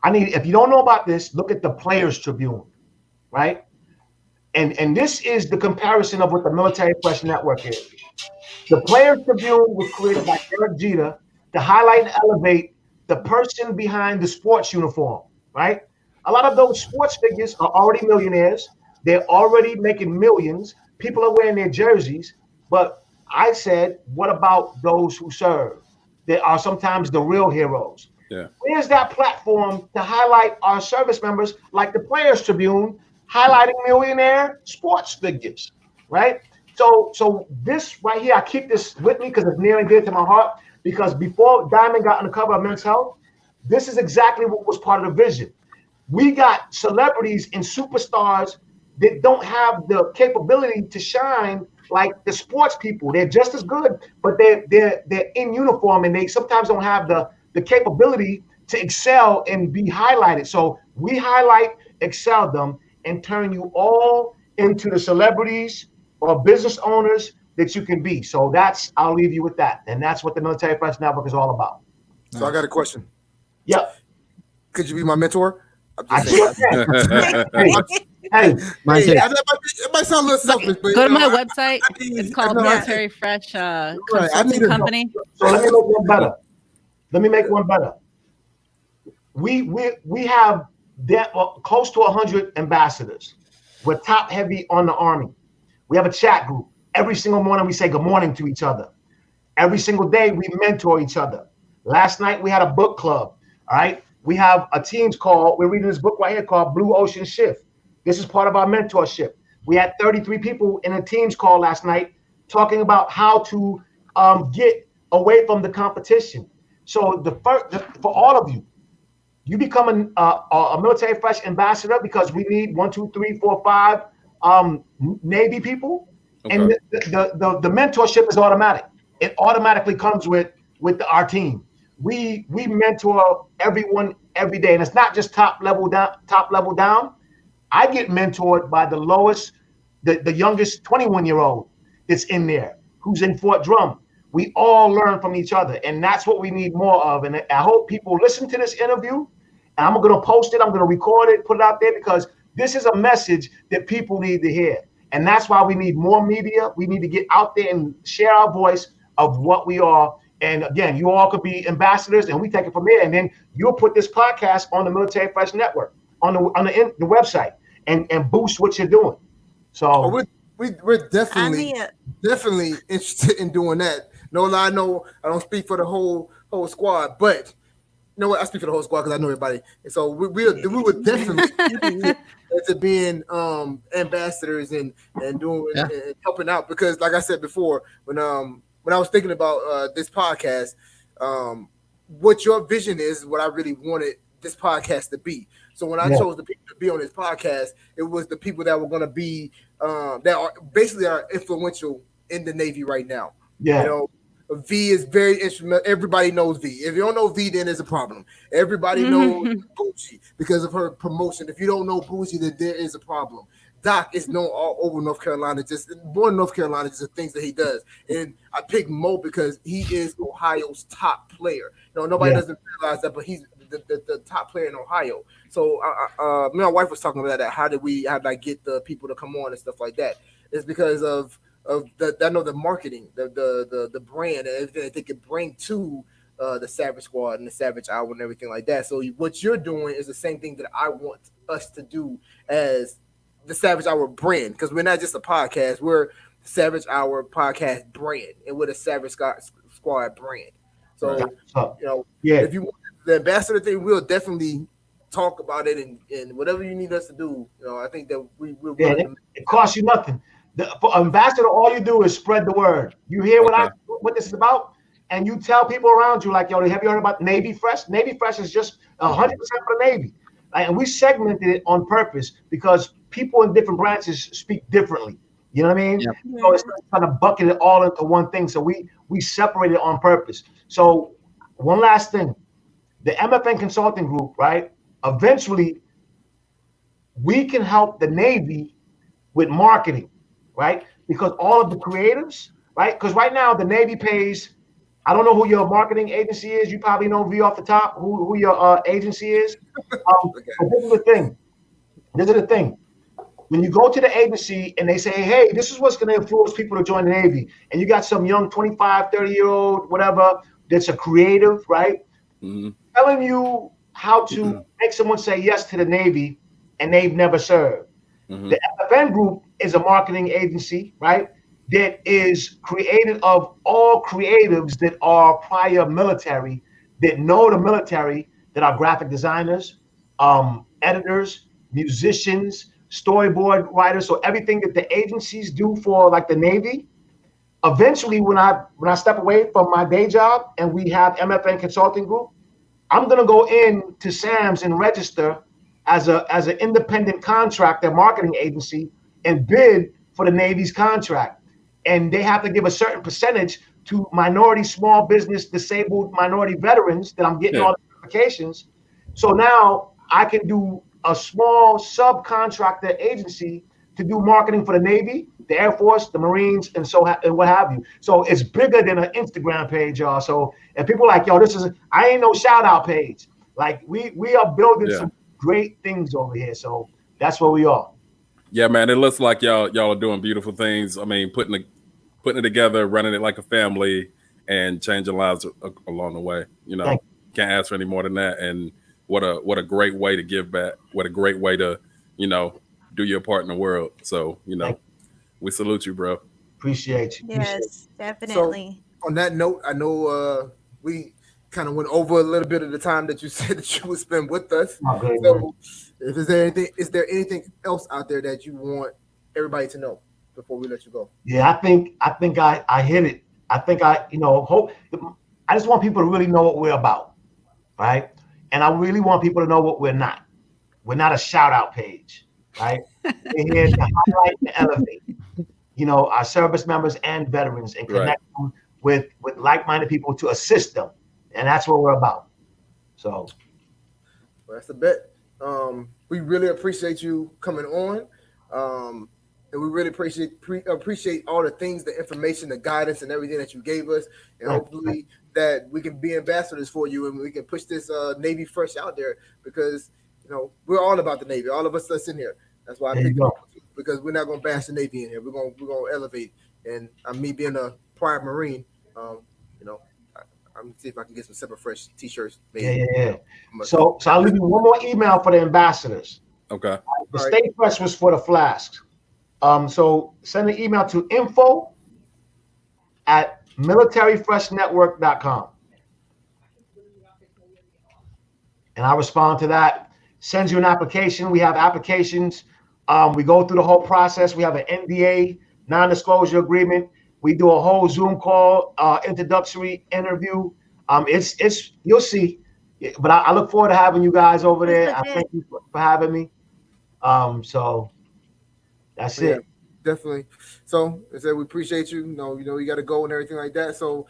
[SPEAKER 6] If you don't know about this, look at the Players Tribune, right? And this is the comparison of what the Military Fresh Network is. The Players Tribune was created by Derek Jeter to highlight and elevate the person behind the sports uniform, right? A lot of those sports figures are already millionaires. They're already making millions. People are wearing their jerseys. But I said, what about those who serve? They are sometimes the real heroes.
[SPEAKER 4] Yeah.
[SPEAKER 6] Where's that platform to highlight our service members like the Players Tribune, highlighting millionaire sports figures, right? So this right here, I keep this with me because it's near and dear to my heart. Because before Diamond got on the cover of Men's Health, this is exactly what was part of the vision. We got celebrities and superstars that don't have the capability to shine like the sports people. They're just as good, but they're in uniform, and they sometimes don't have the the capability to excel and be highlighted. So we highlight, excel them, and turn you all into the celebrities or business owners that you can be. So I'll leave you with that. And that's what the Military Fresh Network is all about.
[SPEAKER 2] So I got a question.
[SPEAKER 6] Yep.
[SPEAKER 2] Could you be my mentor?
[SPEAKER 6] I sure can. Hey,
[SPEAKER 3] Mine too.
[SPEAKER 2] It might sound a little selfish, but
[SPEAKER 5] Go to my
[SPEAKER 2] I
[SPEAKER 5] website.
[SPEAKER 2] need-
[SPEAKER 5] It's called
[SPEAKER 2] I know, I-
[SPEAKER 5] Military Fresh
[SPEAKER 2] I need
[SPEAKER 5] Consulting
[SPEAKER 2] to-
[SPEAKER 5] Company.
[SPEAKER 6] so let me make one better. We have close to 100 ambassadors. We're top heavy on the Army. We have a chat group. Every single morning we say good morning to each other. Every single day we mentor each other. Last night we had a book club. All right. We have a Teams call. We're reading this book right here called Blue Ocean Shift. This is part of our mentorship. We had 33 people in a Teams call last night talking about how to get away from the competition. So for all of you, you become a Military Fresh ambassador because we need 1, 2, 3, 4, 5 Navy people, and the mentorship is automatic. It automatically comes with our team. We mentor everyone every day, and it's not just top level down. I get mentored by the lowest, the youngest 21-year-old that's in there, who's in Fort Drum. We all learn from each other, and that's what we need more of. And I hope people listen to this interview. And I'm going to post it. I'm going to record it, put it out there, because this is a message that people need to hear. And that's why we need more media. We need to get out there and share our voice of what we are. And again, you all could be ambassadors, and we take it from there. And then you'll put this podcast on the Military Fresh Network, on the website, and boost what you're doing. So
[SPEAKER 2] we're definitely interested in doing that. No lie, no, I don't speak for the whole squad, but you know what? I speak for the whole squad because I know everybody. And so we would definitely into being ambassadors and doing and helping out, because like I said before, when I was thinking about this podcast, what your vision is what I really wanted this podcast to be. So when I chose the people to be on this podcast, it was the people that were going to be that are basically influential in the Navy right now.
[SPEAKER 6] Yeah.
[SPEAKER 2] You know, V is very instrumental. Everybody knows V. If you don't know V, then there's a problem. Everybody knows Bougie because of her promotion. If you don't know Bougie, then there is a problem. Doc is known all over North Carolina, just born in North Carolina, just the things that he does. And I picked Mo because he is Ohio's top player. You know, nobody doesn't realize that, but he's the top player in Ohio. So me and my wife was talking about that. How did I get the people to come on and stuff like that? It's because of the marketing, the brand, and everything that they could bring to the Savage Squad and the Savage Hour and everything like that. So what you're doing is the same thing that I want us to do as the Savage Hour brand, because we're not just a podcast, we're the Savage Hour podcast brand, and we're the Savage Squad brand. So you know, if you want the ambassador thing, we'll definitely talk about it, and whatever you need us to do. You know, I think that we're
[SPEAKER 6] it costs you nothing. For ambassador, all you do is spread the word. You hear what this is about, and you tell people around you, like, yo, have you heard about Navy Fresh? Navy Fresh is just 100% for the Navy. And we segmented it on purpose because people in different branches speak differently. You know what I mean? Yep. So it's kind of bucket it all into one thing. So we separate it on purpose. So one last thing, the MFN Consulting Group, right? Eventually, we can help the Navy with marketing, right? Because all of the creatives, right? Because right now the Navy pays, I don't know who your marketing agency is. You probably know V off the top who your agency is. But this is the thing. When you go to the agency and they say, hey, this is what's going to influence people to join the Navy, and you got some young 25, 30-year-old, whatever, that's a creative, right? Mm-hmm. Telling you how to make someone say yes to the Navy, and they've never served. Mm-hmm. The MFN Group is a marketing agency, right, that is created of all creatives that are prior military, that know the military, that are graphic designers, editors, musicians, storyboard writers. So everything that the agencies do for like the Navy, eventually when I step away from my day job and we have MFN Consulting Group, I'm gonna go in to Sam's and register as an independent contractor marketing agency and bid for the Navy's contract. And they have to give a certain percentage to minority, small business, disabled minority veterans that I'm getting
[SPEAKER 4] Yeah.
[SPEAKER 6] all the notifications. So now I can do a small subcontractor agency to do marketing for the Navy, the Air Force, the Marines, and and what have you. So it's bigger than an Instagram page, y'all. So if people are like, yo, I ain't no shout out page. Like we are building
[SPEAKER 4] Yeah.
[SPEAKER 6] some great things over here. So that's where we are.
[SPEAKER 4] Yeah, man. It looks like y'all are doing beautiful things. I mean, putting it together, running it like a family, and changing lives along the way. You know,
[SPEAKER 6] Thank
[SPEAKER 4] can't ask for any more than that. And what a great way to give back. What a great way to, do your part in the world. So,
[SPEAKER 6] Thank
[SPEAKER 4] we salute you, bro.
[SPEAKER 6] Appreciate you.
[SPEAKER 1] Yes, definitely.
[SPEAKER 2] On that note, I know we kind of went over a little bit of the time that you said that you would spend with us.
[SPEAKER 6] Oh, good,
[SPEAKER 2] So, is there anything else out there that you want everybody to know before we let you go?
[SPEAKER 6] Yeah, I think I hit it. I think hope. I just want people to really know what we're about, right? And I really want people to know what we're not. We're not a shout out page, right? We're here to highlight and elevate, our service members and veterans, and connect them with like-minded people to assist them, and that's what we're about. So,
[SPEAKER 2] Well, that's a bet. We really appreciate you coming on. And we really appreciate all the things, the information, the guidance, and everything that you gave us. And hopefully that we can be ambassadors for you, and we can push this Navy Fresh out there, because we're all about the Navy. All of us that's in here. That's why I picked you, because we're not gonna bash the Navy in here. We're gonna elevate. And me being a prior Marine, I'm gonna see if I can get some Semper Fresh t-shirts made.
[SPEAKER 6] yeah. So I'll leave you one more email for the ambassadors.
[SPEAKER 4] Okay.
[SPEAKER 6] The Stay Fresh was for the flasks. So send an email to info@militaryfreshnetwork.com. And I respond to that. Sends you an application. We have applications. We go through the whole process. We have an NDA, non-disclosure agreement. We do a whole Zoom call, introductory interview. It's you'll see. But I look forward to having you guys over there. I thank you for having me. So that's it.
[SPEAKER 2] Definitely. So I said we appreciate you. You got to go and everything like that. So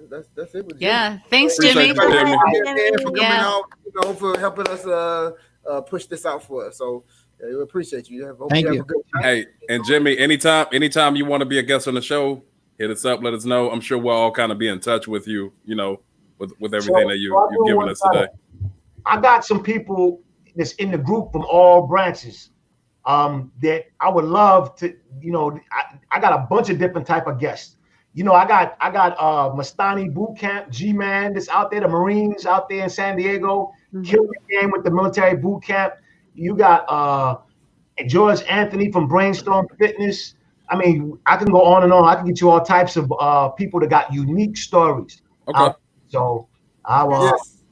[SPEAKER 2] that's it. With
[SPEAKER 5] Yeah. Thanks,
[SPEAKER 4] Appreciate
[SPEAKER 5] Jimmy.
[SPEAKER 4] you, Jimmy.
[SPEAKER 2] And for coming
[SPEAKER 5] Yeah.
[SPEAKER 2] out, for helping us push this out for us. So we appreciate you. Hope
[SPEAKER 3] Thank
[SPEAKER 2] have
[SPEAKER 3] you.
[SPEAKER 2] a good time.
[SPEAKER 4] Hey, and Jimmy, anytime you want to be a guest on the show, hit us up. Let us know. I'm sure we'll all kind of be in touch with you. With everything that you've given us today.
[SPEAKER 6] I got some people that's in the group from all branches that I would love to. I got a bunch of different type of guests. I got Mastani Boot Camp, G-Man that's out there, the Marines out there in San Diego, killing the game with the military boot camp. You got George Anthony from Brainstorm Fitness. I mean, I can go on and on. I can get you all types of people that got unique stories.
[SPEAKER 4] Okay.
[SPEAKER 6] So I will.
[SPEAKER 2] Yes.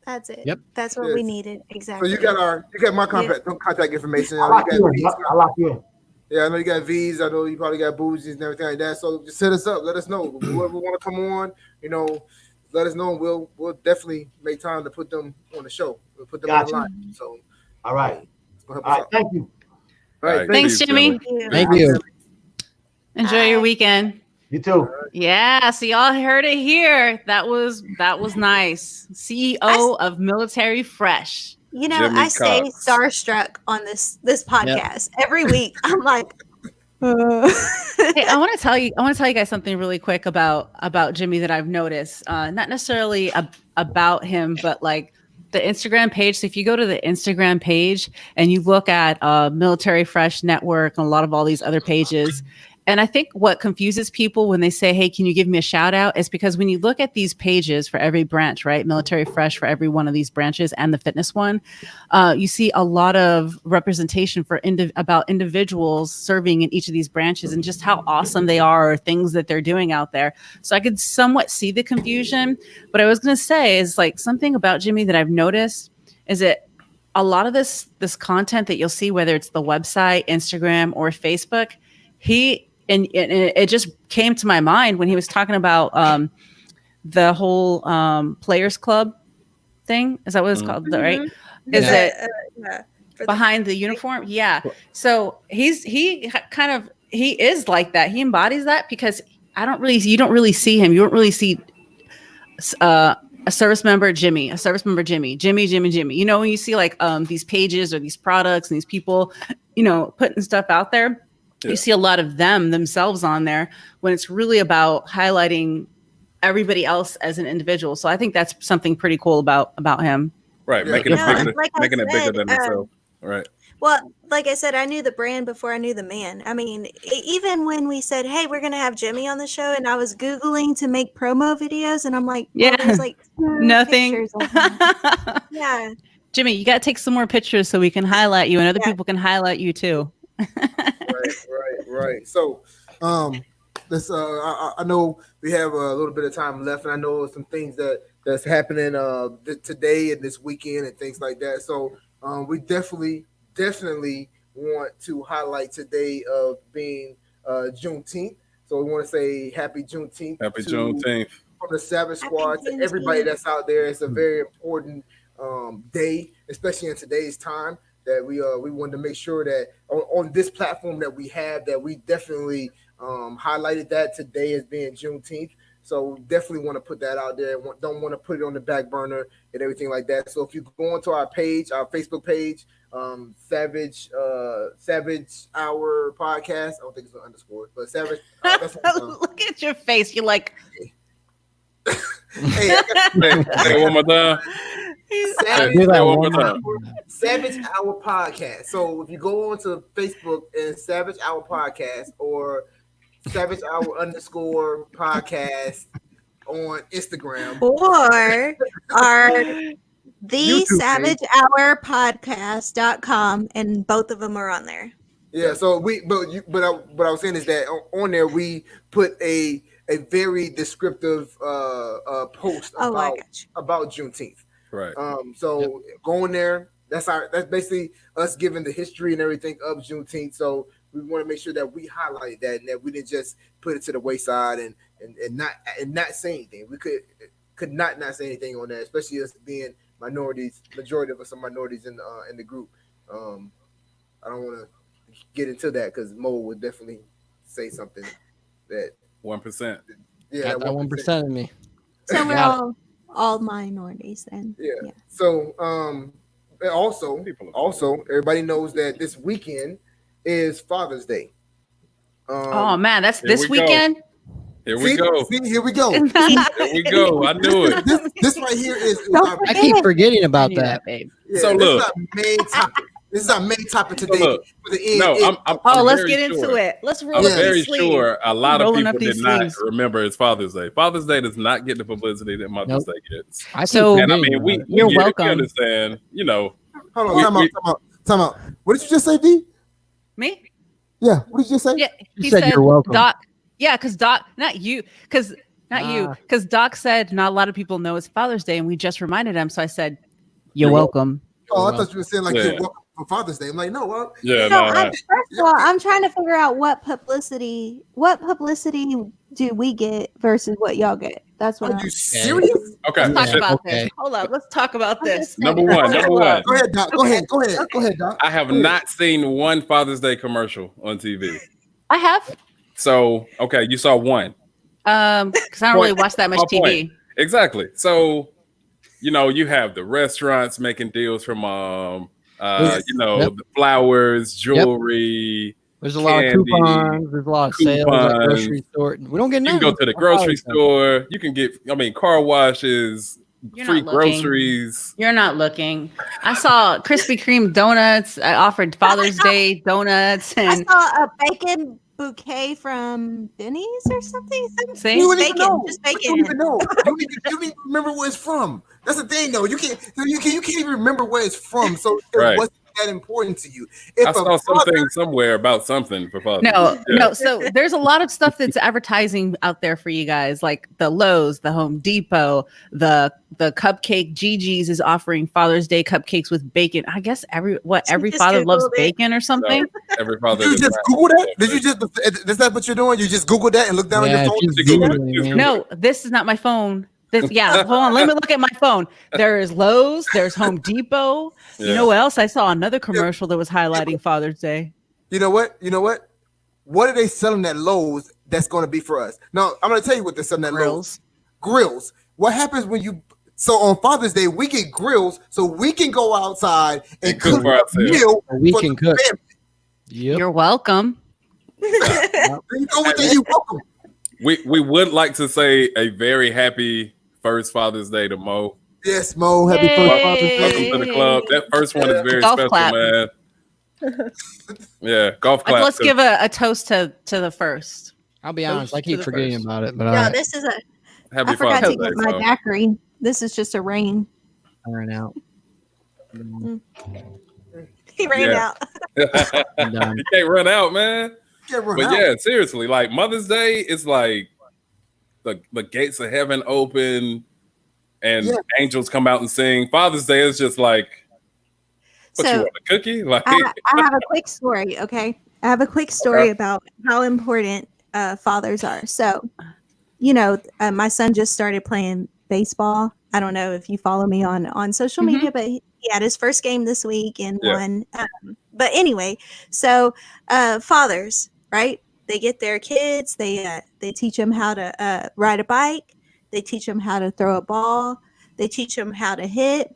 [SPEAKER 1] That's it.
[SPEAKER 3] Yep.
[SPEAKER 1] That's what we needed.
[SPEAKER 2] So
[SPEAKER 1] Exactly.
[SPEAKER 2] you got my contact information.
[SPEAKER 6] I lock you in. I lock you in.
[SPEAKER 2] Yeah, I know you got V's. I know you probably got bougies and everything like that. So just hit us up. Let us know. Whoever want to come on, let us know. And we'll definitely make time to put them on the show. We'll put them on the line. So
[SPEAKER 6] All right.
[SPEAKER 2] it's gonna help
[SPEAKER 6] All
[SPEAKER 2] us
[SPEAKER 6] right.
[SPEAKER 2] out.
[SPEAKER 6] Thank you.
[SPEAKER 2] All right.
[SPEAKER 5] Thanks, Jimmy.
[SPEAKER 3] Thank you.
[SPEAKER 5] Enjoy your weekend.
[SPEAKER 6] You too.
[SPEAKER 5] Yeah, so y'all heard it here. That was nice. CEO of Military Fresh.
[SPEAKER 4] Jimmy
[SPEAKER 1] I stay
[SPEAKER 4] Cox.
[SPEAKER 1] starstruck on this podcast every week. I'm like,
[SPEAKER 5] Hey, I want to tell you guys something really quick about Jimmy that I've noticed. Not necessarily about him, but like the Instagram page. So if you go to the Instagram page and you look at Military Fresh Network and a lot of all these other pages, and I think what confuses people when they say, hey, can you give me a shout out? Is because when you look at these pages for every branch, right? Military Fresh for every one of these branches and the fitness one, you see a lot of representation for about individuals serving in each of these branches and just how awesome they are or things that they're doing out there. So I could somewhat see the confusion. But I was going to say is like something about Jimmy that I've noticed is that a lot of this content that you'll see, whether it's the website, Instagram, or Facebook, and it just came to my mind when he was talking about the whole Players Club thing. Is that what it's called? Right? Is it behind the uniform? Yeah. So he kind of he is like that. He embodies that because you don't really see him. You don't really see a service member Jimmy. You know, when you see like these pages or these products and these people, you know, putting stuff out there, you see a lot of themselves on there when it's really about highlighting everybody else as an individual. So I think that's something pretty cool about him.
[SPEAKER 4] Right,
[SPEAKER 2] Yeah.
[SPEAKER 4] making it
[SPEAKER 1] Yeah,
[SPEAKER 4] bigger,
[SPEAKER 1] like I
[SPEAKER 4] making it bigger
[SPEAKER 1] said,
[SPEAKER 4] than himself. Right.
[SPEAKER 1] Well, like I said, I knew the brand before I knew the man. I mean, even when we said, "Hey, we're gonna have Jimmy on the show," and I was Googling to make promo videos, and I'm like, well,
[SPEAKER 5] Yeah.
[SPEAKER 1] there's like two
[SPEAKER 5] Nothing.
[SPEAKER 1] pictures of him. Yeah.
[SPEAKER 5] Jimmy, you got to take some more pictures so we can highlight you and other
[SPEAKER 1] Yeah.
[SPEAKER 5] people can highlight you too.
[SPEAKER 2] Right. So, this I know we have a little bit of time left, and I know some things that's happening today and this weekend and things like that. So, we definitely want to highlight today of being Juneteenth. So we want to say Happy Juneteenth.
[SPEAKER 4] Happy
[SPEAKER 2] to-
[SPEAKER 4] Juneteenth.
[SPEAKER 2] From the Savage
[SPEAKER 1] Happy
[SPEAKER 2] Squad to
[SPEAKER 1] Juneteenth.
[SPEAKER 2] everybody that's out there. It's a very important day, especially in today's time, that we wanted to make sure that on this platform that we have, that we definitely highlighted that today as being Juneteenth. So definitely want to put that out there. Don't want to put it on the back burner and everything like that. So if you go onto our page, our Facebook page, Savage Hour Podcast. I don't think it's an underscore, but Savage. That's
[SPEAKER 5] Look at your face. You're like,
[SPEAKER 2] hey,
[SPEAKER 4] Say it one more time.
[SPEAKER 2] Savage,
[SPEAKER 3] Do that
[SPEAKER 4] one
[SPEAKER 3] one
[SPEAKER 4] more time.
[SPEAKER 2] Savage Hour Podcast. So if you go onto Facebook and Savage Hour Podcast or Savage Hour underscore podcast on Instagram.
[SPEAKER 1] Or our the
[SPEAKER 2] YouTube
[SPEAKER 1] Savage Hour Podcast.com, and both of them are on there.
[SPEAKER 2] Yeah, so what I was saying is that on there we put a very descriptive post
[SPEAKER 1] Oh, I got you.
[SPEAKER 2] about Juneteenth.
[SPEAKER 4] Right.
[SPEAKER 2] So going there, that's basically us giving the history and everything of Juneteenth. So we want to make sure that we highlight that and that we didn't just put it to the wayside and not say anything. We could not say anything on that, especially us being minorities. Majority of us are minorities in the group. I don't want to get into that because Mo would definitely say something that
[SPEAKER 4] 1%.
[SPEAKER 2] yeah,
[SPEAKER 3] Got that 1% of me.
[SPEAKER 1] So we're
[SPEAKER 3] Got
[SPEAKER 1] all minorities then.
[SPEAKER 2] Yeah.
[SPEAKER 1] Yeah.
[SPEAKER 2] So and also everybody knows that this weekend is Father's Day.
[SPEAKER 5] oh man, that's
[SPEAKER 4] Here
[SPEAKER 5] this
[SPEAKER 4] we go.
[SPEAKER 5] weekend.
[SPEAKER 4] Here we go.
[SPEAKER 2] See, here we go.
[SPEAKER 4] Here we go. I knew it.
[SPEAKER 2] This right here is
[SPEAKER 1] Don't
[SPEAKER 2] our,
[SPEAKER 3] I keep forgetting
[SPEAKER 5] I
[SPEAKER 3] about
[SPEAKER 5] knew
[SPEAKER 3] that.
[SPEAKER 5] babe.
[SPEAKER 2] yeah,
[SPEAKER 4] So
[SPEAKER 2] this
[SPEAKER 4] look.
[SPEAKER 2] is our main topic. This is our main topic today.
[SPEAKER 4] look.
[SPEAKER 2] For the end.
[SPEAKER 4] No, I'm
[SPEAKER 5] Oh, let's
[SPEAKER 4] very
[SPEAKER 5] get into
[SPEAKER 4] sure.
[SPEAKER 5] it. Let's roll
[SPEAKER 4] I'm
[SPEAKER 5] up
[SPEAKER 2] Yeah.
[SPEAKER 4] very
[SPEAKER 5] these sleeves.
[SPEAKER 4] sure a lot of
[SPEAKER 5] Rolling up
[SPEAKER 4] people
[SPEAKER 5] these
[SPEAKER 4] did not
[SPEAKER 5] sleeves.
[SPEAKER 4] remember it's Father's Day. Father's Day does not get the publicity that Mother's
[SPEAKER 3] Nope.
[SPEAKER 4] Day gets.
[SPEAKER 3] I keep
[SPEAKER 5] So-
[SPEAKER 4] And I
[SPEAKER 3] forgetting
[SPEAKER 4] mean, we
[SPEAKER 3] about it.
[SPEAKER 5] You're
[SPEAKER 4] get it,
[SPEAKER 5] welcome.
[SPEAKER 4] we understand, you know.
[SPEAKER 2] Hold on,
[SPEAKER 4] We-
[SPEAKER 2] time out. What did you just say, V?
[SPEAKER 5] Me?
[SPEAKER 2] Yeah, what did you just say?
[SPEAKER 5] Yeah.
[SPEAKER 3] You
[SPEAKER 5] He
[SPEAKER 3] said you're welcome.
[SPEAKER 5] Doc. Yeah, because Doc, not you, because
[SPEAKER 3] Ah.
[SPEAKER 5] because Doc said not a lot of people know it's Father's Day, and we just reminded him. So I said, "You're
[SPEAKER 4] You're
[SPEAKER 5] welcome."
[SPEAKER 2] Oh, I thought you were saying like
[SPEAKER 4] Yeah.
[SPEAKER 2] you're welcome for Father's Day. I'm like, no, well,
[SPEAKER 4] Yeah,
[SPEAKER 1] So
[SPEAKER 4] no,
[SPEAKER 1] first of all, I'm trying to figure out what publicity do we get versus what y'all get. That's what
[SPEAKER 2] are
[SPEAKER 1] I'm
[SPEAKER 2] you serious?
[SPEAKER 4] okay.
[SPEAKER 5] Let's talk
[SPEAKER 3] Yeah,
[SPEAKER 5] about
[SPEAKER 3] okay.
[SPEAKER 5] this. Hold up. Let's talk about this.
[SPEAKER 4] Number one.
[SPEAKER 2] Go ahead, Doc. Go ahead, Doc.
[SPEAKER 4] I have not seen one Father's Day commercial on TV.
[SPEAKER 5] I have,
[SPEAKER 4] So, okay, you saw one.
[SPEAKER 5] because I don't really watch that much
[SPEAKER 4] My
[SPEAKER 5] TV.
[SPEAKER 4] point. Exactly. So, you know, you have the restaurants making deals from
[SPEAKER 2] Yes.
[SPEAKER 4] you know,
[SPEAKER 3] Yep.
[SPEAKER 4] the flowers, jewelry.
[SPEAKER 3] There's a lot of
[SPEAKER 4] candy,
[SPEAKER 3] coupons. There's a lot of sales at
[SPEAKER 4] coupons.
[SPEAKER 3] grocery store. We don't get
[SPEAKER 4] You
[SPEAKER 3] none.
[SPEAKER 4] can go to the grocery store. You can get, I mean, car washes,
[SPEAKER 5] You're
[SPEAKER 4] free
[SPEAKER 5] not looking.
[SPEAKER 4] groceries.
[SPEAKER 5] You're not looking. I saw Krispy Kreme donuts. I offered Father's Day donuts,
[SPEAKER 1] I
[SPEAKER 5] and
[SPEAKER 1] saw a bacon bouquet from Denny's or something.
[SPEAKER 5] see,
[SPEAKER 2] You wouldn't even
[SPEAKER 1] Bacon,
[SPEAKER 2] know.
[SPEAKER 1] just
[SPEAKER 2] You
[SPEAKER 1] bacon.
[SPEAKER 2] don't even know. You don't even remember where it's from. That's the thing, though. You can't even remember where it's from. So it
[SPEAKER 4] Right.
[SPEAKER 2] wasn't that important to you. If
[SPEAKER 4] I
[SPEAKER 2] a
[SPEAKER 4] saw
[SPEAKER 2] father-
[SPEAKER 4] something somewhere about something for Father's
[SPEAKER 5] no,
[SPEAKER 4] Day. Yeah.
[SPEAKER 5] no. So there's a lot of stuff that's advertising out there for you guys, like the Lowe's, the Home Depot, the cupcake. Gigi's is offering Father's Day cupcakes with bacon. I guess every
[SPEAKER 1] just
[SPEAKER 5] father loves
[SPEAKER 1] Googled it.
[SPEAKER 5] bacon or something.
[SPEAKER 4] Every father
[SPEAKER 2] Did you
[SPEAKER 4] does
[SPEAKER 2] just
[SPEAKER 4] not-
[SPEAKER 2] Google that? Did you just? Is that what you're doing? You just Google that and look down
[SPEAKER 3] Yeah,
[SPEAKER 2] on your phone.
[SPEAKER 3] she's
[SPEAKER 2] to Google it?
[SPEAKER 3] Googling, man.
[SPEAKER 5] No, this is not my phone. This, yeah, hold on. Let me look at my phone. There is Lowe's. There's Home Depot. You
[SPEAKER 4] Yeah.
[SPEAKER 5] know what else? I saw another commercial that was highlighting Father's Day.
[SPEAKER 2] You know what? what are they selling at Lowe's that's going to be for us? Now, I'm going to tell you what they're selling at Lowe's. Grills. What happens when you, so on Father's Day, we get grills so we can go outside and cook
[SPEAKER 4] for
[SPEAKER 2] a
[SPEAKER 4] ourselves.
[SPEAKER 2] meal
[SPEAKER 3] We
[SPEAKER 2] for
[SPEAKER 3] can
[SPEAKER 2] the
[SPEAKER 3] cook.
[SPEAKER 2] family.
[SPEAKER 3] Yep.
[SPEAKER 5] You're welcome.
[SPEAKER 2] You know what they- you welcome.
[SPEAKER 4] We would like to say a very happy first Father's Day to Mo.
[SPEAKER 2] Yes, Mo. Happy first Father's Day.
[SPEAKER 4] Welcome to the club. That first one is very
[SPEAKER 5] Golf
[SPEAKER 4] special,
[SPEAKER 5] clap.
[SPEAKER 4] man. Yeah, golf clap.
[SPEAKER 5] Let's give a toast to the first.
[SPEAKER 3] I'll be honest, I
[SPEAKER 5] to
[SPEAKER 3] keep
[SPEAKER 5] the
[SPEAKER 3] forgetting
[SPEAKER 5] first.
[SPEAKER 3] about it, but
[SPEAKER 1] No,
[SPEAKER 3] I
[SPEAKER 1] this is a.
[SPEAKER 4] Happy
[SPEAKER 1] I forgot to
[SPEAKER 4] Father's Day.
[SPEAKER 1] get my
[SPEAKER 4] so.
[SPEAKER 1] daiquiri. This is just a rain.
[SPEAKER 3] ran out.
[SPEAKER 1] He ran
[SPEAKER 4] Yeah.
[SPEAKER 1] out.
[SPEAKER 3] I'm done.
[SPEAKER 4] You can't run out, man.
[SPEAKER 2] Can't run
[SPEAKER 4] But
[SPEAKER 2] out.
[SPEAKER 4] yeah, seriously, like Mother's Day is like the gates of heaven open and
[SPEAKER 2] Yeah.
[SPEAKER 4] angels come out and sing. Father's Day is just like, what you
[SPEAKER 1] So
[SPEAKER 4] want, a cookie? Like,
[SPEAKER 1] I have a quick story. Okay, I have a quick story about how important fathers are. So, you know, my son just started playing baseball. I don't know if you follow me on social media, but he had his first game this week and
[SPEAKER 4] Yeah.
[SPEAKER 1] won. But anyway, so fathers, right? They get their kids. They teach them how to ride a bike. They teach them how to throw a ball. They teach them how to hit.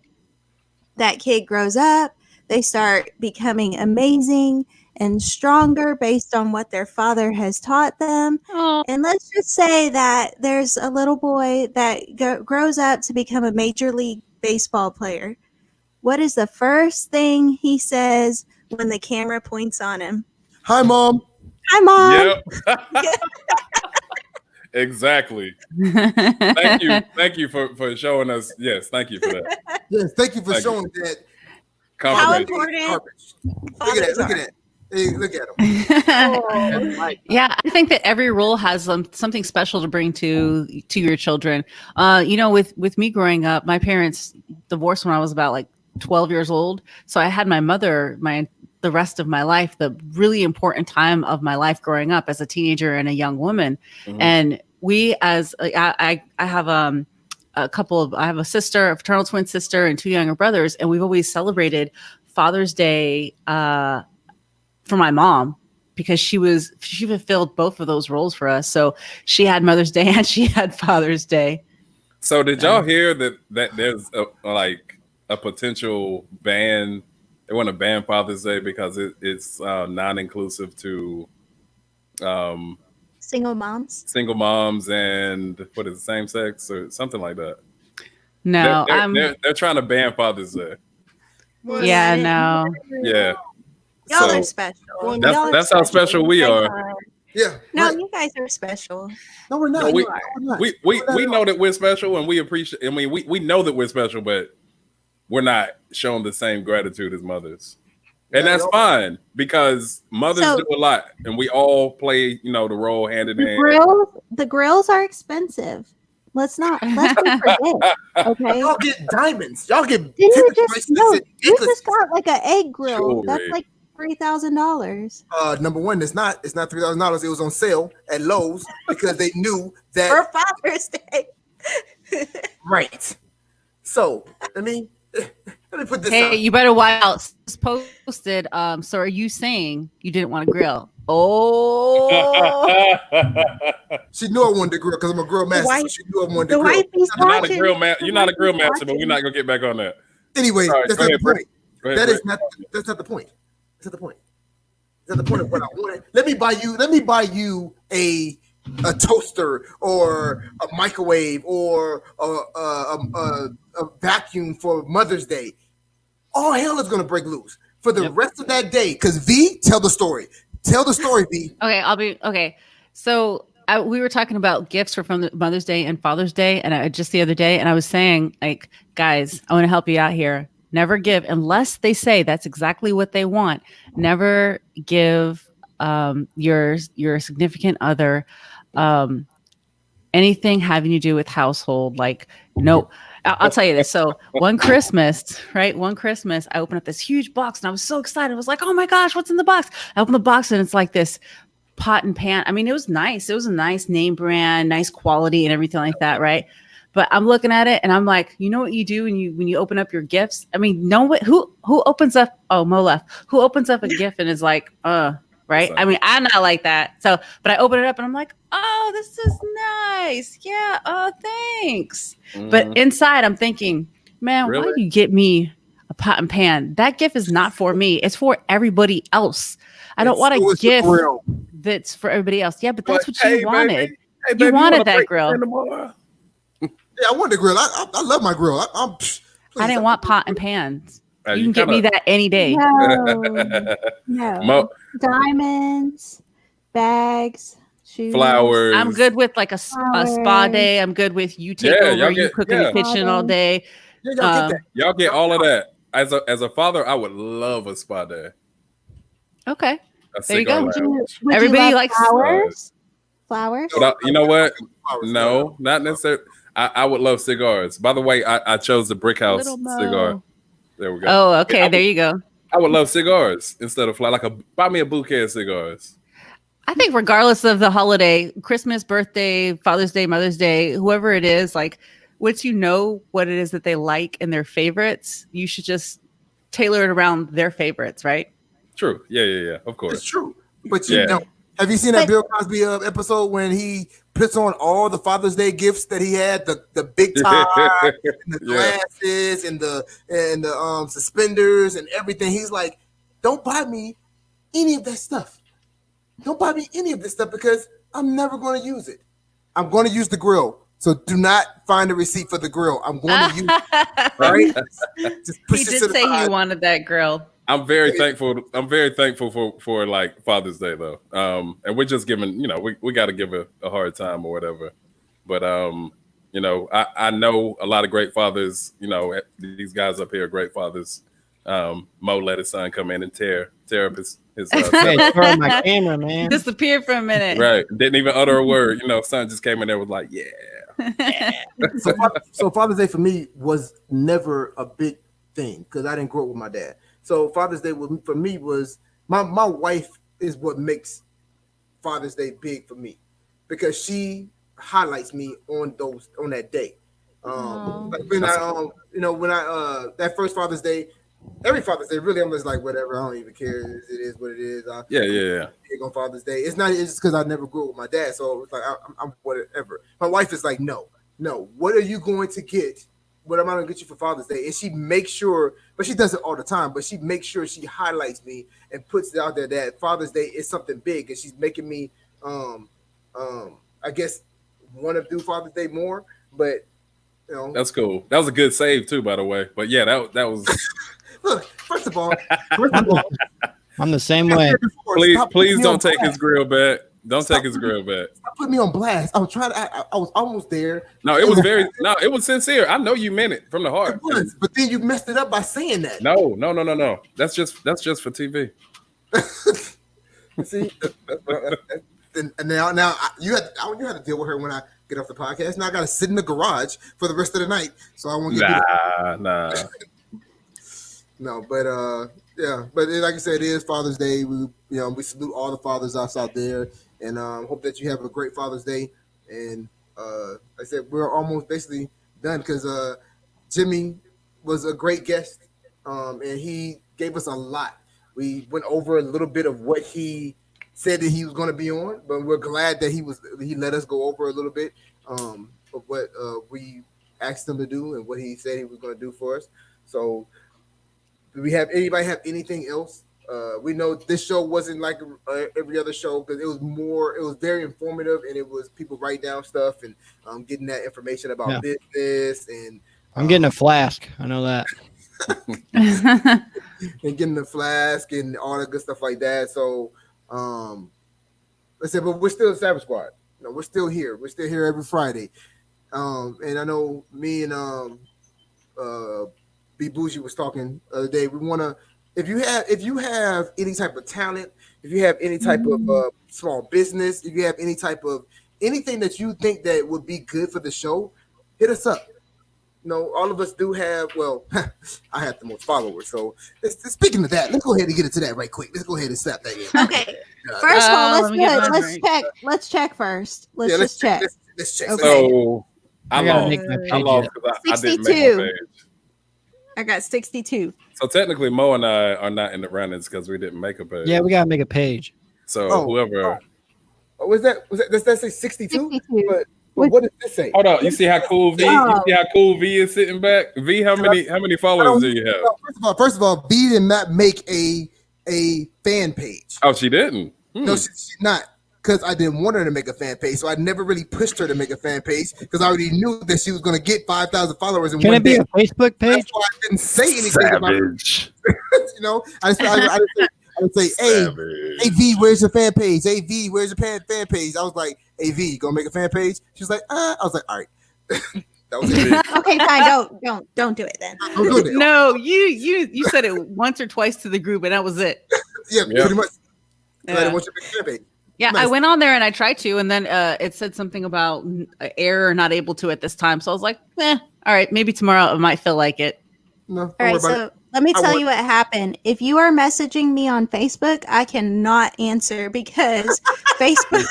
[SPEAKER 1] That kid grows up. They start becoming amazing and stronger based on what their father has taught them.
[SPEAKER 5] Oh,
[SPEAKER 1] And let's just say that there's a little boy that grows up to become a major league baseball player. What is the first thing he says when the camera points on him?
[SPEAKER 2] Hi, Mom.
[SPEAKER 1] Hi, Mom.
[SPEAKER 4] Yep. Exactly. Thank you for showing us. Yes, thank you for that.
[SPEAKER 2] Yes, thank you for
[SPEAKER 4] Thank you.
[SPEAKER 2] showing that.
[SPEAKER 1] How
[SPEAKER 4] Compliment.
[SPEAKER 1] important
[SPEAKER 2] Garbage. Look at
[SPEAKER 1] fathers
[SPEAKER 2] that. Look
[SPEAKER 1] are.
[SPEAKER 2] at that. Hey, look at him.
[SPEAKER 5] Yeah, I think that every role has something special to bring to your children. You know, with me growing up, my parents divorced when I was about like 12 years old. So I had my mother the rest of my life, the really important time of my life growing up as a teenager and a young woman.
[SPEAKER 4] Mhm.
[SPEAKER 5] And we, as I have I have a sister, a fraternal twin sister, and two younger brothers, and we've always celebrated Father's Day for my mom because she fulfilled both of those roles for us. So she had Mother's Day and she had Father's Day.
[SPEAKER 4] So did y'all hear that there's a potential ban? They want to ban Father's Day because it's non-inclusive to
[SPEAKER 1] Single moms.
[SPEAKER 4] single moms and what is it, same sex or something like that.
[SPEAKER 5] No,
[SPEAKER 4] they're trying to ban Father's Day.
[SPEAKER 5] yeah, no.
[SPEAKER 4] Yeah,
[SPEAKER 1] Y'all
[SPEAKER 4] So,
[SPEAKER 1] are special.
[SPEAKER 2] Well,
[SPEAKER 1] Y'all are
[SPEAKER 4] that's how special we
[SPEAKER 1] You guys
[SPEAKER 4] are.
[SPEAKER 2] Yeah.
[SPEAKER 1] No,
[SPEAKER 2] right.
[SPEAKER 1] you guys are special.
[SPEAKER 2] No, we're not.
[SPEAKER 4] No, we-
[SPEAKER 2] No, we're not.
[SPEAKER 4] we
[SPEAKER 2] We're not
[SPEAKER 4] we
[SPEAKER 2] at
[SPEAKER 4] know
[SPEAKER 2] all.
[SPEAKER 4] that we're special and we appreciate. I mean, we know that we're special, but we're not showing the same gratitude as mothers, and
[SPEAKER 2] Yeah,
[SPEAKER 4] that's
[SPEAKER 2] y'all-
[SPEAKER 4] fine because mothers
[SPEAKER 1] So-
[SPEAKER 4] do a lot, and we all play, the role hand in
[SPEAKER 1] The
[SPEAKER 4] hand.
[SPEAKER 1] grills are expensive. Let's not forget. Okay.
[SPEAKER 2] Y'all get diamonds. Y'all get
[SPEAKER 1] Didn't you
[SPEAKER 2] tennis
[SPEAKER 1] just
[SPEAKER 2] bracelets
[SPEAKER 1] no?
[SPEAKER 2] and
[SPEAKER 1] You
[SPEAKER 2] necklaces.
[SPEAKER 1] just got like an egg grill. That's
[SPEAKER 4] Jewelry.
[SPEAKER 1] like $3,000
[SPEAKER 2] Number one, it's not $3,000. It was on sale at Lowe's because they knew
[SPEAKER 1] for
[SPEAKER 2] that.
[SPEAKER 1] Father's Day.
[SPEAKER 2] Right. So let me put this
[SPEAKER 5] Hey,
[SPEAKER 2] out.
[SPEAKER 5] you better watch out. It's posted. So are you saying you didn't want to grill? Oh,
[SPEAKER 2] She knew I wanted to grill because I'm a grill master. So
[SPEAKER 1] wife-
[SPEAKER 2] she knew I wanted
[SPEAKER 1] The
[SPEAKER 2] to grill.
[SPEAKER 1] wifey's
[SPEAKER 4] You're not a
[SPEAKER 1] watching.
[SPEAKER 4] grill man. You're not a grill
[SPEAKER 1] The wifey's
[SPEAKER 4] master, but we're
[SPEAKER 1] watching.
[SPEAKER 4] not gonna get back on that.
[SPEAKER 2] Anyway,
[SPEAKER 4] All right,
[SPEAKER 2] that's
[SPEAKER 4] go
[SPEAKER 2] not
[SPEAKER 4] ahead,
[SPEAKER 2] the point.
[SPEAKER 4] Go ahead,
[SPEAKER 2] That is
[SPEAKER 4] Brett.
[SPEAKER 2] not. That's not the point. That's not the point. That's not the point of what I wanted. Let me buy you a toaster or a microwave or a vacuum for Mother's Day. All hell is gonna break loose for the rest of that day. Because V, tell the story. Tell the story, V.
[SPEAKER 5] okay. I'll be okay. So we were talking about gifts for from Mother's Day and Father's Day, and just the other day, and I was saying, like, guys, I want to help you out here. Never give unless they say that's exactly what they want. Never give your significant other anything having to do with household. Like, no, I'll tell you this. So one Christmas, right? One Christmas, I opened up this huge box and I was so excited. I was like, oh my gosh, what's in the box? I opened the box and it's like this pot and pan. I mean, it was nice. It was a nice name brand, nice quality and everything like that, right? But I'm looking at it and I'm like, you know what you do when you open up your gifts? I mean, who opens up, oh, Mo left. Who opens up a gift and is like, right?
[SPEAKER 4] So-
[SPEAKER 5] I mean, I'm not like that. So, but I open it up and I'm like, oh, this is nice. Yeah. Oh, thanks. But
[SPEAKER 4] Mhm.
[SPEAKER 5] inside, I'm thinking, man, why
[SPEAKER 4] Really?
[SPEAKER 5] do you get me a pot and pan? That gift is not for me. It's for everybody else. I don't want
[SPEAKER 2] So
[SPEAKER 5] a
[SPEAKER 2] it's the
[SPEAKER 5] gift
[SPEAKER 2] grill.
[SPEAKER 5] that's for everybody else. Yeah, but that's what
[SPEAKER 4] hey,
[SPEAKER 5] you wanted.
[SPEAKER 4] baby. Hey,
[SPEAKER 5] You
[SPEAKER 4] baby,
[SPEAKER 5] wanted
[SPEAKER 4] wanna
[SPEAKER 5] that
[SPEAKER 4] break
[SPEAKER 5] grill.
[SPEAKER 4] in tomorrow?
[SPEAKER 2] Yeah, I want the grill. I love my grill.
[SPEAKER 5] I didn't want pot and pans. You can get me that any day.
[SPEAKER 1] No, no.
[SPEAKER 4] Mo-
[SPEAKER 1] Diamonds, bags, shoes.
[SPEAKER 4] flowers.
[SPEAKER 5] I'm good with like a spa
[SPEAKER 1] Flowers.
[SPEAKER 5] day. I'm good with you take
[SPEAKER 4] Yeah,
[SPEAKER 5] over,
[SPEAKER 4] y'all
[SPEAKER 5] you
[SPEAKER 4] get-
[SPEAKER 5] cook in
[SPEAKER 4] yeah.
[SPEAKER 5] the kitchen all day.
[SPEAKER 2] Yeah, y'all get that.
[SPEAKER 4] Y'all get all of that. As a father, I would love a spa day.
[SPEAKER 5] Okay.
[SPEAKER 4] A
[SPEAKER 5] There you
[SPEAKER 4] cigar
[SPEAKER 5] go.
[SPEAKER 1] Would you,
[SPEAKER 4] lounge.
[SPEAKER 1] would
[SPEAKER 5] Everybody
[SPEAKER 1] you love
[SPEAKER 5] likes-
[SPEAKER 1] flowers. Flowers.
[SPEAKER 4] But you know what?
[SPEAKER 2] Flowers,
[SPEAKER 4] No, not necessarily. I would love cigars. By the way, I chose the Brick House
[SPEAKER 5] Little Mo.
[SPEAKER 4] cigar. There we go.
[SPEAKER 5] Oh, okay.
[SPEAKER 4] Yeah,
[SPEAKER 5] There you go.
[SPEAKER 4] I would love cigars instead of buy me a bouquet of cigars.
[SPEAKER 5] I think regardless of the holiday, Christmas, birthday, Father's Day, Mother's Day, whoever it is, like once you know what it is that they like and their favorites, you should just tailor it around their favorites, right?
[SPEAKER 4] True. Yeah. Of
[SPEAKER 2] It's
[SPEAKER 4] course.
[SPEAKER 2] true, but you
[SPEAKER 4] Yeah.
[SPEAKER 2] don't. Have you seen that
[SPEAKER 1] But-
[SPEAKER 2] Bill Cosby episode when he puts on all the Father's Day gifts that he had, the big tie, and the
[SPEAKER 4] Yeah.
[SPEAKER 2] glasses, and the suspenders and everything? He's like, "Don't buy me any of that stuff. Don't buy me any of this stuff because I'm never going to use it. I'm going to use the grill. So do not find a receipt for the grill. I'm going to use it. All right? Just push
[SPEAKER 5] He
[SPEAKER 2] it
[SPEAKER 5] did
[SPEAKER 2] to the
[SPEAKER 5] say he
[SPEAKER 2] side.
[SPEAKER 5] wanted that grill.
[SPEAKER 4] I'm very thankful. I'm very thankful for like Father's Day though. And we're just giving, we got to give a hard time or whatever. But I know a lot of great fathers. These guys up here are great fathers. Mo let his son come in and tear up his
[SPEAKER 3] Hey, throw my camera, man.
[SPEAKER 5] Disappeared for a minute.
[SPEAKER 4] right. Didn't even utter a word. Son just came in there was like, yeah.
[SPEAKER 2] So Father's Day for me was never a big thing because I didn't grow up with my dad. So Father's Day for me was my wife is what makes Father's Day big for me because she highlights me on that day. Like when that first Father's Day, every Father's Day, really I'm just like whatever. I don't even care. It is what it is.
[SPEAKER 4] Yeah.
[SPEAKER 2] Big on Father's Day. It's just because I never grew up with my dad, so it's like I'm whatever. My wife is like, no. What are you going to get? What am I going to get you for Father's Day? And she makes sure, but she does it all the time. But she makes sure she highlights me and puts it out there that Father's Day is something big, and she's making me, I guess, want to do Father's Day more. But
[SPEAKER 4] That's cool. That was a good save too, by the way. But yeah, that was.
[SPEAKER 2] look. First of all,
[SPEAKER 3] I'm the same way.
[SPEAKER 4] Please don't take his grill back. Don't take his grill back.
[SPEAKER 2] Stop putting me on blast. I was trying to. I was almost there.
[SPEAKER 4] No, it was sincere. I know you meant it from the heart.
[SPEAKER 2] It was, but then you messed it up by saying that.
[SPEAKER 4] No. That's just for TV.
[SPEAKER 2] See, and now you had to deal with her when I get off the podcast. Now I got to sit in the garage for the rest of the night, so I won't get
[SPEAKER 4] Nah.
[SPEAKER 2] no. But yeah, but like I said, it is Father's Day. We salute all the fathers out there, and hope that you have a great Father's Day. And like I said, we're almost basically done because Jimmy was a great guest, and he gave us a lot. We went over a little bit of what he said that he was going to be on, but we're glad that he let us go over a little bit of what we asked him to do and what he said he was going to do for us. So, do anybody have anything else? We know this show wasn't like every other show because it was very informative, and it was people write down stuff and getting that information about business and
[SPEAKER 3] I'm getting a flask. I know that.
[SPEAKER 2] and getting the flask and all the good stuff like that. So, I said, but we're still the Savage Squad. We're still here. We're still here every Friday. And I know me and B Bougie was talking the other day. We want to, if you have any type of talent, if you have any type of small business, if you have any type of anything that you think that would be good for the show, hit us up. All of us do have. Well, I have the most followers. So speaking of that, let's go ahead and get into that right quick. Let's go ahead and snap that in.
[SPEAKER 1] Okay. First of all,
[SPEAKER 5] let me get mine
[SPEAKER 1] let's
[SPEAKER 5] right.
[SPEAKER 1] check. Let's check first. Let's check.
[SPEAKER 2] Let's check.
[SPEAKER 1] Okay.
[SPEAKER 4] So I
[SPEAKER 3] I gotta
[SPEAKER 4] lost.
[SPEAKER 3] make my
[SPEAKER 4] I
[SPEAKER 3] page
[SPEAKER 4] lost
[SPEAKER 3] yet.
[SPEAKER 4] because I didn't make
[SPEAKER 1] 62.
[SPEAKER 4] my page.
[SPEAKER 1] I got 62.
[SPEAKER 4] So technically, Mo and I are not in the runnings because we didn't make a page.
[SPEAKER 3] Yeah, we gotta make a page.
[SPEAKER 4] So
[SPEAKER 2] Oh,
[SPEAKER 4] whoever.
[SPEAKER 2] Oh, was that does that say 62?
[SPEAKER 1] 62.
[SPEAKER 2] But what does this say?
[SPEAKER 4] Hold on. You see how cool V? You see how cool V is sitting back? V, how many followers do you have?
[SPEAKER 2] First of all, B did not make a fan page.
[SPEAKER 4] Oh, she didn't.
[SPEAKER 2] No, she's not. Because I didn't want her to make a fan page, so I never really pushed her to make a fan page because I already knew that she was going to get 5,000 followers in
[SPEAKER 3] Can
[SPEAKER 2] one
[SPEAKER 3] it be
[SPEAKER 2] day.
[SPEAKER 3] a Facebook page?
[SPEAKER 2] That's why I didn't say anything about it. You know, I would say, hey V, where's your fan page? Hey V, where's your fan page? I was like, hey V, you gonna make a fan page? She's like, I was like, all right. That was it.
[SPEAKER 1] Okay, fine. Don't do it then.
[SPEAKER 2] I'm doing it.
[SPEAKER 5] No, you said it once or twice to the group, and that was it.
[SPEAKER 2] Yeah, pretty much. I
[SPEAKER 5] Yeah.
[SPEAKER 2] didn't want you to make a fan page.
[SPEAKER 5] Yeah,
[SPEAKER 2] Nice.
[SPEAKER 5] I went on there and I tried to, and then it said something about error, not able to at this time. So I was like, all right, maybe tomorrow I might feel like it.
[SPEAKER 2] No, don't
[SPEAKER 1] All
[SPEAKER 2] worry
[SPEAKER 1] right,
[SPEAKER 2] about
[SPEAKER 1] so
[SPEAKER 2] it.
[SPEAKER 1] let me
[SPEAKER 2] I
[SPEAKER 1] tell
[SPEAKER 2] want-
[SPEAKER 1] you what happened. If you are messaging me on Facebook, I cannot answer because Facebook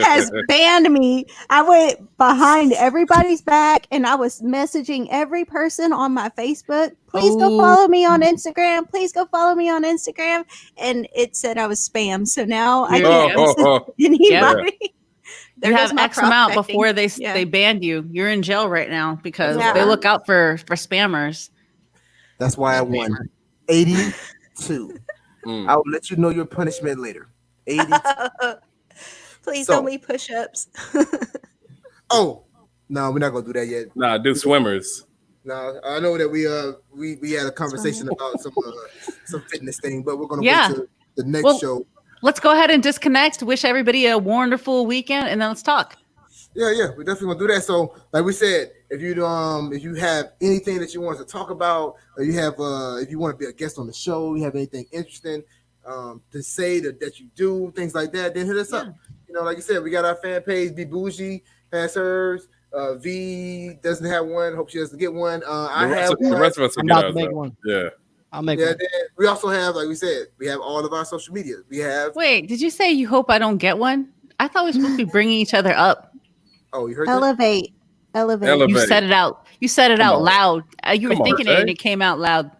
[SPEAKER 1] has banned me. I went behind everybody's back and I was messaging every person on my Facebook. Please go
[SPEAKER 5] Oh.
[SPEAKER 1] follow me on Instagram. Please go follow me on Instagram. And it said I was spam. So now I can't message anybody. There
[SPEAKER 5] You
[SPEAKER 1] goes
[SPEAKER 5] have
[SPEAKER 1] my
[SPEAKER 5] X amount
[SPEAKER 1] prospecting.
[SPEAKER 5] before they
[SPEAKER 1] Yeah.
[SPEAKER 5] they banned you. You're in jail right now because
[SPEAKER 1] Yeah.
[SPEAKER 5] they look out for spammers.
[SPEAKER 2] That's why I won 82. I will let you know your punishment later. 82.
[SPEAKER 1] Please
[SPEAKER 2] So-
[SPEAKER 1] don't be push-ups.
[SPEAKER 2] Oh, no, we're not gonna do that yet.
[SPEAKER 4] Nah, do swimmers.
[SPEAKER 2] No, I know that we had a conversation about some fitness thing, but we're gonna
[SPEAKER 5] Yeah.
[SPEAKER 2] wait till the next
[SPEAKER 5] Well-
[SPEAKER 2] show.
[SPEAKER 5] Let's go ahead and disconnect. Wish everybody a wonderful weekend, and then let's talk.
[SPEAKER 2] Yeah, we're definitely gonna do that. So, like we said, if you have anything that you want to talk about, or you have if you want to be a guest on the show, you have anything interesting to say that you do, things like that, then hit us up. You know, like you said, we got our fan page. Be Bougie has hers. V doesn't have one. Hope she doesn't get one. I have
[SPEAKER 4] The
[SPEAKER 2] one.
[SPEAKER 4] rest of us will
[SPEAKER 3] I'm
[SPEAKER 4] get
[SPEAKER 3] about to
[SPEAKER 4] ours,
[SPEAKER 3] make
[SPEAKER 4] though.
[SPEAKER 3] one.
[SPEAKER 4] Yeah.
[SPEAKER 3] I'll make
[SPEAKER 2] Yeah,
[SPEAKER 3] one.
[SPEAKER 2] then we also have, like we said, we have all of our social media. We have.
[SPEAKER 5] Wait, did you say you hope I don't get one? I thought we were supposed to be bringing each other up.
[SPEAKER 2] Oh, you heard that?
[SPEAKER 1] Elevate.
[SPEAKER 4] Elevate.
[SPEAKER 5] You said it out. You said it
[SPEAKER 4] Come
[SPEAKER 5] out
[SPEAKER 4] on.
[SPEAKER 5] loud. You were
[SPEAKER 4] Come on,
[SPEAKER 5] thinking it,
[SPEAKER 4] Jay.
[SPEAKER 5] and it came out loud.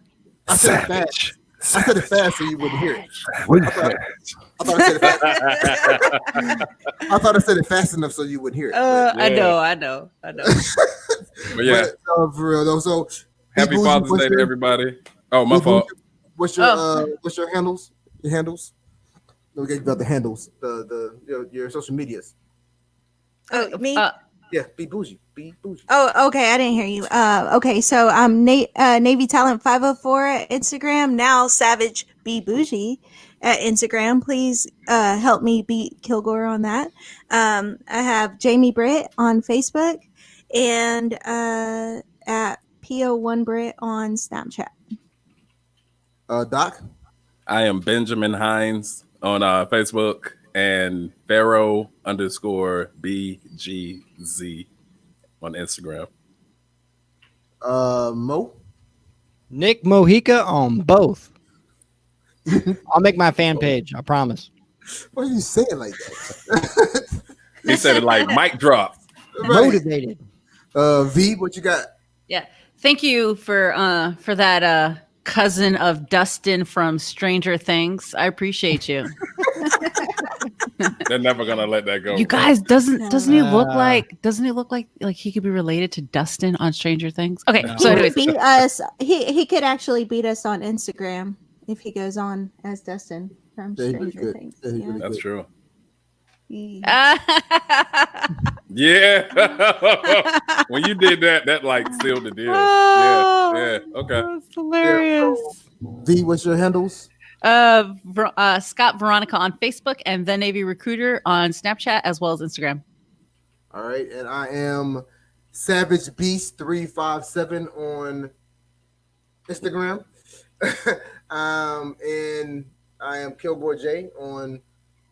[SPEAKER 2] I said it fast. I said it fast so you wouldn't hear it. I thought I said it fast. I thought I said it fast enough so you wouldn't hear it.
[SPEAKER 5] I
[SPEAKER 4] Yeah.
[SPEAKER 5] know.
[SPEAKER 4] But yeah,
[SPEAKER 2] But, for real though. So
[SPEAKER 4] happy
[SPEAKER 2] Bougie,
[SPEAKER 4] Father's
[SPEAKER 2] what's
[SPEAKER 4] Day to
[SPEAKER 2] your-
[SPEAKER 4] everybody. Oh, my
[SPEAKER 2] Bougie,
[SPEAKER 4] fault.
[SPEAKER 2] What's your handles? Your handles? Don't get about the handles. Your social medias.
[SPEAKER 1] Oh, me?
[SPEAKER 2] Yeah, be bougie. Be bougie.
[SPEAKER 1] Oh, okay. I didn't hear you. Okay. So I'm Navy Talent 504 at Instagram. Now Savage Be Bougie at Instagram. Please help me beat Kilgore on that. I have Jamie Britt on Facebook and at PO1 Britt on Snapchat.
[SPEAKER 2] Doc.
[SPEAKER 4] I am Benjamin Hines on Facebook and Pharaoh_BGZ on Instagram.
[SPEAKER 2] Mo.
[SPEAKER 3] Nick Mojica on both. I'll make my fan page. I promise.
[SPEAKER 2] Why are you saying like that?
[SPEAKER 4] He said it like mic drop.
[SPEAKER 2] Right.
[SPEAKER 3] Motivated.
[SPEAKER 2] V, what you got?
[SPEAKER 5] Yeah. Thank you for that cousin of Dustin from Stranger Things. I appreciate you.
[SPEAKER 4] They're never gonna let that go.
[SPEAKER 5] You guys, doesn't he look
[SPEAKER 3] Uh,
[SPEAKER 5] like he could be related to Dustin on Stranger Things? Okay,
[SPEAKER 3] No.
[SPEAKER 5] so
[SPEAKER 1] He
[SPEAKER 5] anyways,
[SPEAKER 1] could beat us. He could actually beat us on Instagram if he goes on as Dustin from
[SPEAKER 2] Yeah, he really
[SPEAKER 1] Stranger
[SPEAKER 2] could.
[SPEAKER 1] Things.
[SPEAKER 2] Yeah, he
[SPEAKER 1] Yeah.
[SPEAKER 2] really
[SPEAKER 4] That's true.
[SPEAKER 1] Yeah.
[SPEAKER 4] Yeah. When you did that like sealed the deal.
[SPEAKER 5] Oh,
[SPEAKER 4] Yeah. Okay.
[SPEAKER 5] That's hilarious.
[SPEAKER 2] V, what's your handles?
[SPEAKER 5] Scott Veronica on Facebook and The Navy Recruiter on Snapchat as well as Instagram.
[SPEAKER 2] All right, and I am Savage Beast 357 on Instagram. And I am Kilgore J on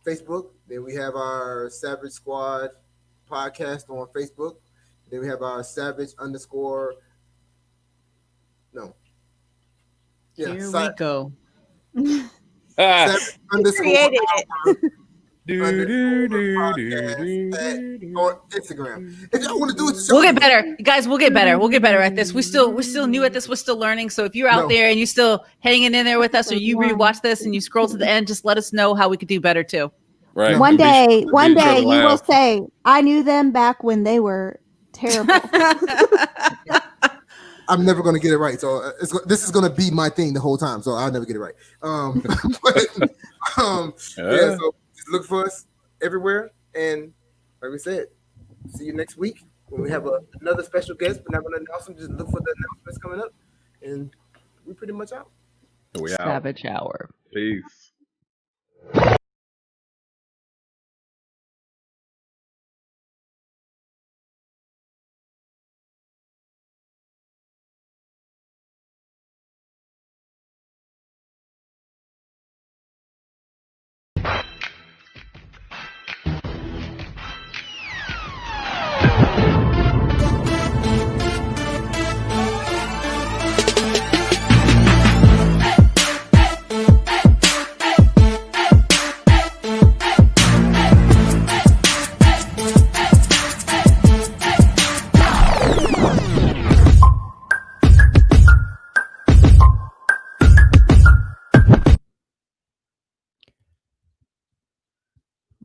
[SPEAKER 2] Facebook. Then we have our Savage Squad podcast on Facebook. Then we have our Savage _ no. Yeah,
[SPEAKER 5] Here we go.
[SPEAKER 4] Ah,
[SPEAKER 2] Savage _
[SPEAKER 1] Created it.
[SPEAKER 2] on Instagram. If y'all want to do it,
[SPEAKER 5] We'll get better, guys. We'll get better. We'll get better at this. We're still new at this. We're still learning. So if you're out there and you're still hanging in there with us, or you rewatch this and you scroll to the end, just let us know how we could do better too.
[SPEAKER 4] Right.
[SPEAKER 1] One
[SPEAKER 4] And
[SPEAKER 1] day
[SPEAKER 4] be
[SPEAKER 1] you
[SPEAKER 4] sure to
[SPEAKER 1] will
[SPEAKER 4] laugh.
[SPEAKER 1] say, "I knew them back when they were terrible."
[SPEAKER 2] I'm never gonna get it right. So this is gonna be my thing the whole time. So I'll never get it right. Yeah. So just look for us everywhere, and like we said, see you next week when we have another special guest. We're not gonna announce them. Just look for the announcements coming up, and we're pretty much out.
[SPEAKER 4] We out.
[SPEAKER 5] Savage Hour.
[SPEAKER 4] Peace.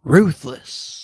[SPEAKER 3] Ruthless.